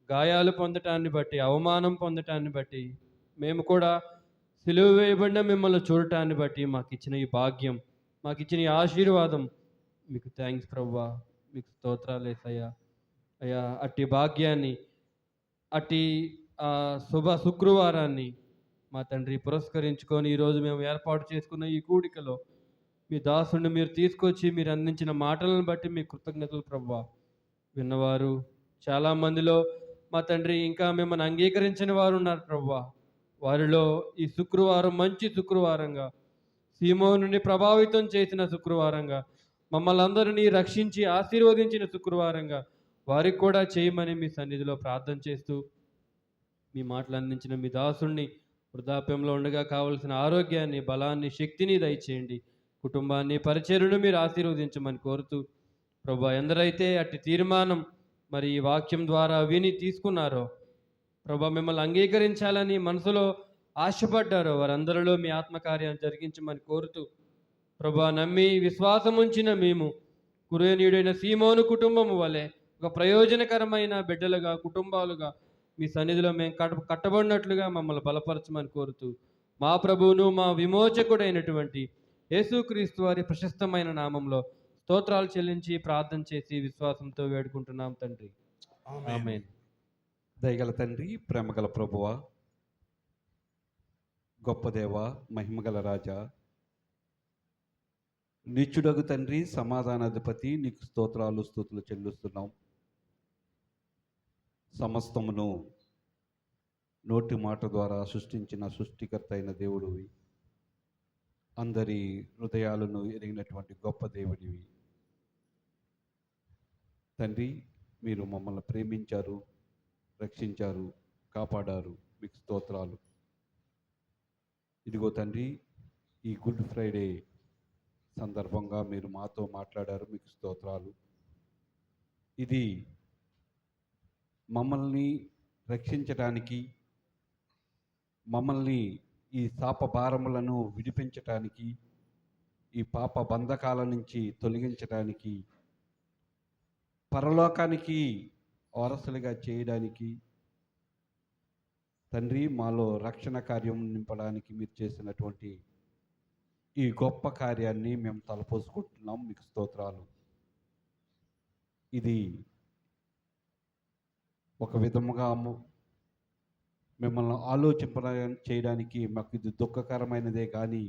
గాయాలు పొందటాన్ని బట్టి, అవమానం పొందటాన్ని బట్టి, మేము కూడా సిలువ వేయబడిన మిమ్మల్ని చూడటాన్ని బట్టి మాకు ఇచ్చిన ఈ భాగ్యం, మాకు ఇచ్చిన ఈ ఆశీర్వాదం మీకు థ్యాంక్స్ ప్రభువా. మీకు స్తోత్రాలు యేసయ్యా. అయ్యా, అట్టి భాగ్యాన్ని, అట్టి ఆ శుక్రవారాన్ని మా తండ్రి పురస్కరించుకొని ఈరోజు మేము ఏర్పాటు చేసుకున్న ఈ కూడికలో మీ దాసుని మీరు తీసుకొచ్చి మీరు అందించిన మాటలను బట్టి మీ కృతజ్ఞతలు ప్రభువా. విన్నవారు చాలామందిలో మా తండ్రి ఇంకా మిమ్మల్ని అంగీకరించిన వారు ఉన్నారు ప్రభువా. వారిలో ఈ శుక్రవారం మంచి శుక్రవారంగా, సీమోనుని ప్రభావితం చేసిన శుక్రవారంగా, మమ్మల్ని అందరినీ రక్షించి ఆశీర్వదించిన శుక్రవారంగా వారికి కూడా చేయమని మీ సన్నిధిలో ప్రార్థన చేస్తూ, మీ మాటలు అందించిన మీ దాసుణ్ణి వృద్ధాప్యంలో ఉండగా కావలసిన ఆరోగ్యాన్ని, బలాన్ని, శక్తిని దయచేయండి. కుటుంబాన్ని, పరిచర్యను మీరు ఆశీర్వదించమని కోరుతూ ప్రభువా, ఎందరైతే అట్టి తీర్మానం మరి ఈ వాక్యం ద్వారా విని తీసుకున్నారో ప్రభువా, మిమ్మల్ని అంగీకరించాలని మనసులో ఆశపడ్డారో వారందరిలో మీ ఆత్మకార్యాన్ని జరిగించమని కోరుతూ ప్రభువా, నమ్మి విశ్వాసం ఉంచిన మేము కురేనీయుడైన సీమోను కుటుంబము వలె ఒక ప్రయోజనకరమైన బిడ్డలుగా, కుటుంబాలుగా మీ సన్నిధిలో మేము కట్టబడినట్లుగా మమ్మల్ని బలపరచమని కోరుతూ మా ప్రభువును, మా విమోచకుడైనటువంటి యేసుక్రీస్తు వారి ప్రశస్తమైన నామంలో స్తోత్రాలు చెల్లించి ప్రార్థన చేసి విశ్వాసంతో వేడుకుంటున్నాం తండ్రి. ఆమేన్. దయగల తండ్రి, ప్రేమగల ప్రభువా, గొప్ప దేవ, మహిమగల రాజా, నిత్యుడగు తండ్రి, సమాధానాధిపతి, నీకు స్తోత్రాలు, స్తుతులు చెల్లిస్తున్నాం. సమస్తమును నోటి మాట ద్వారా సృష్టించిన సృష్టికర్త అయిన దేవుడివి, అందరి హృదయాలను ఎరిగినటువంటి గొప్ప దేవుడివి తండ్రి. మీరు మమ్మల్ని ప్రేమించారు, రక్షించారు, కాపాడారు. మీకు స్తోత్రాలు. ఇదిగో తండ్రి, ఈ గుడ్ ఫ్రైడే సందర్భంగా మీరు మాతో మాట్లాడారు. మీకు స్తోత్రాలు. ఇది మమ్మల్ని రక్షించటానికి, మమ్మల్ని ఈ శాప భారములను విడిపించటానికి, ఈ పాప బంధకాల నుంచి తొలగించడానికి, పరలోకానికి వారసులుగా చేయడానికి తండ్రి, మాలో రక్షణ కార్యం నింపడానికి మీరు చేసినటువంటి ఈ గొప్ప కార్యాన్ని మేము తలపోసుకుంటున్నాం. మీకు స్తోత్రాలు. ఇది ఒక విధముగా మిమ్మల్ని ఆలోచింప చేయడానికి మాకు ఇది దుఃఖకరమైనదే, కానీ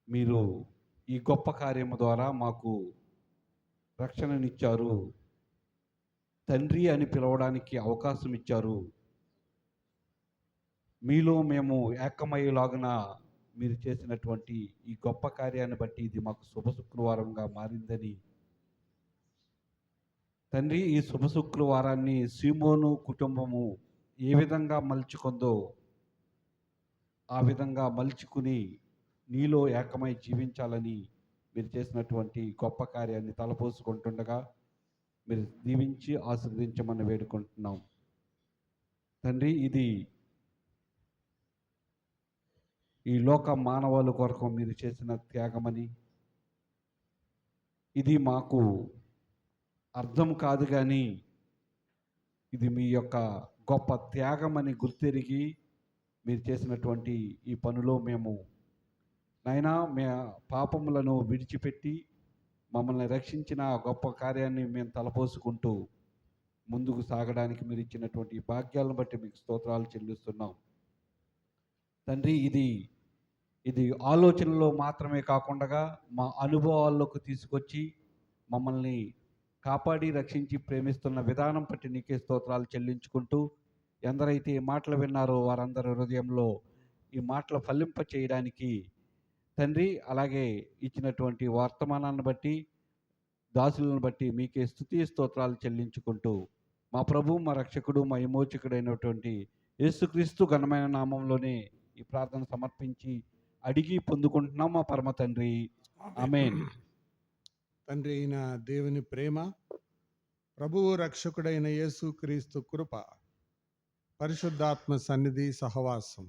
మీరు ఈ గొప్ప కార్యము ద్వారా మాకు రక్షణనిచ్చారు, తండ్రి అని పిలవడానికి అవకాశం ఇచ్చారు. మీలో మేము ఏకమయ్యేలాగున మీరు చేసినటువంటి ఈ గొప్ప కార్యాన్ని బట్టి ఇది మాకు శుభ శుక్రవారంగా మారిందని తండ్రి, ఈ శుభ శుక్రవారాన్ని సీమోను కుటుంబము ఏ విధంగా మలుచుకుందో ఆ విధంగా మలుచుకుని నీలో ఏకమై జీవించాలని మీరు చేసినటువంటి గొప్ప కార్యాన్ని తలపోసుకుంటుండగా మీరు దీవించి ఆశీర్వదించమని వేడుకుంటున్నాం. తండ్రి, ఇది ఈ లోక మానవాళి కొరకు మీరు చేసిన త్యాగమని, ఇది మాకు అర్థం కాదు, కానీ ఇది మీ యొక్క గొప్ప త్యాగమని గుర్తెరిగి మీరు చేసినటువంటి ఈ పనిలో మేము నైనా మే పాపములను విడిచిపెట్టి మమ్మల్ని రక్షించిన ఆ గొప్ప కార్యాన్ని మేము తలపోసుకుంటూ ముందుకు సాగడానికి మీరు ఇచ్చినటువంటి ఈ భాగ్యాలను బట్టి మీకు స్తోత్రాలు చెల్లిస్తున్నాం. తండ్రి, ఇది ఆలోచనలో మాత్రమే కాకుండా మా అనుభవాల్లోకి తీసుకొచ్చి మమ్మల్ని కాపాడి రక్షించి ప్రేమిస్తున్న విధానం బట్టి నీకే స్తోత్రాలు చెల్లించుకుంటూ, ఎందరైతే ఈ మాటలు విన్నారో వారందరి హృదయంలో ఈ మాటలు ఫలింప చేయడానికి తండ్రి, అలాగే ఇచ్చినటువంటి వర్తమానాన్ని బట్టి దాసులను బట్టి మీకే స్తుతి స్తోత్రాలు చెల్లించుకుంటూ, మా ప్రభు, మా రక్షకుడు, మా విమోచకుడైనటువంటి యేసుక్రీస్తు ఘనమైన నామంలోనే ఈ ప్రార్థన సమర్పించి అడిగి పొందుకుంటున్నాం మా పరమ తండ్రి. ఆమేన్. తండ్రి అయిన దేవుని ప్రేమ, ప్రభువు రక్షకుడైన యేసుక్రీస్తు కృప, పరిశుద్ధాత్మ సన్నిధి, సహవాసం,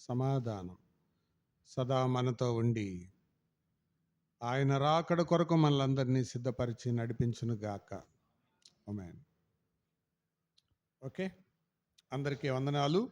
సమాధానం సదా మనతో ఉండి ఆయన రాకడ కొరకు మనలందరినీ సిద్ధపరిచి నడిపించునుగాక. ఆమేన్. ఓకే, అందరికీ వందనాలు.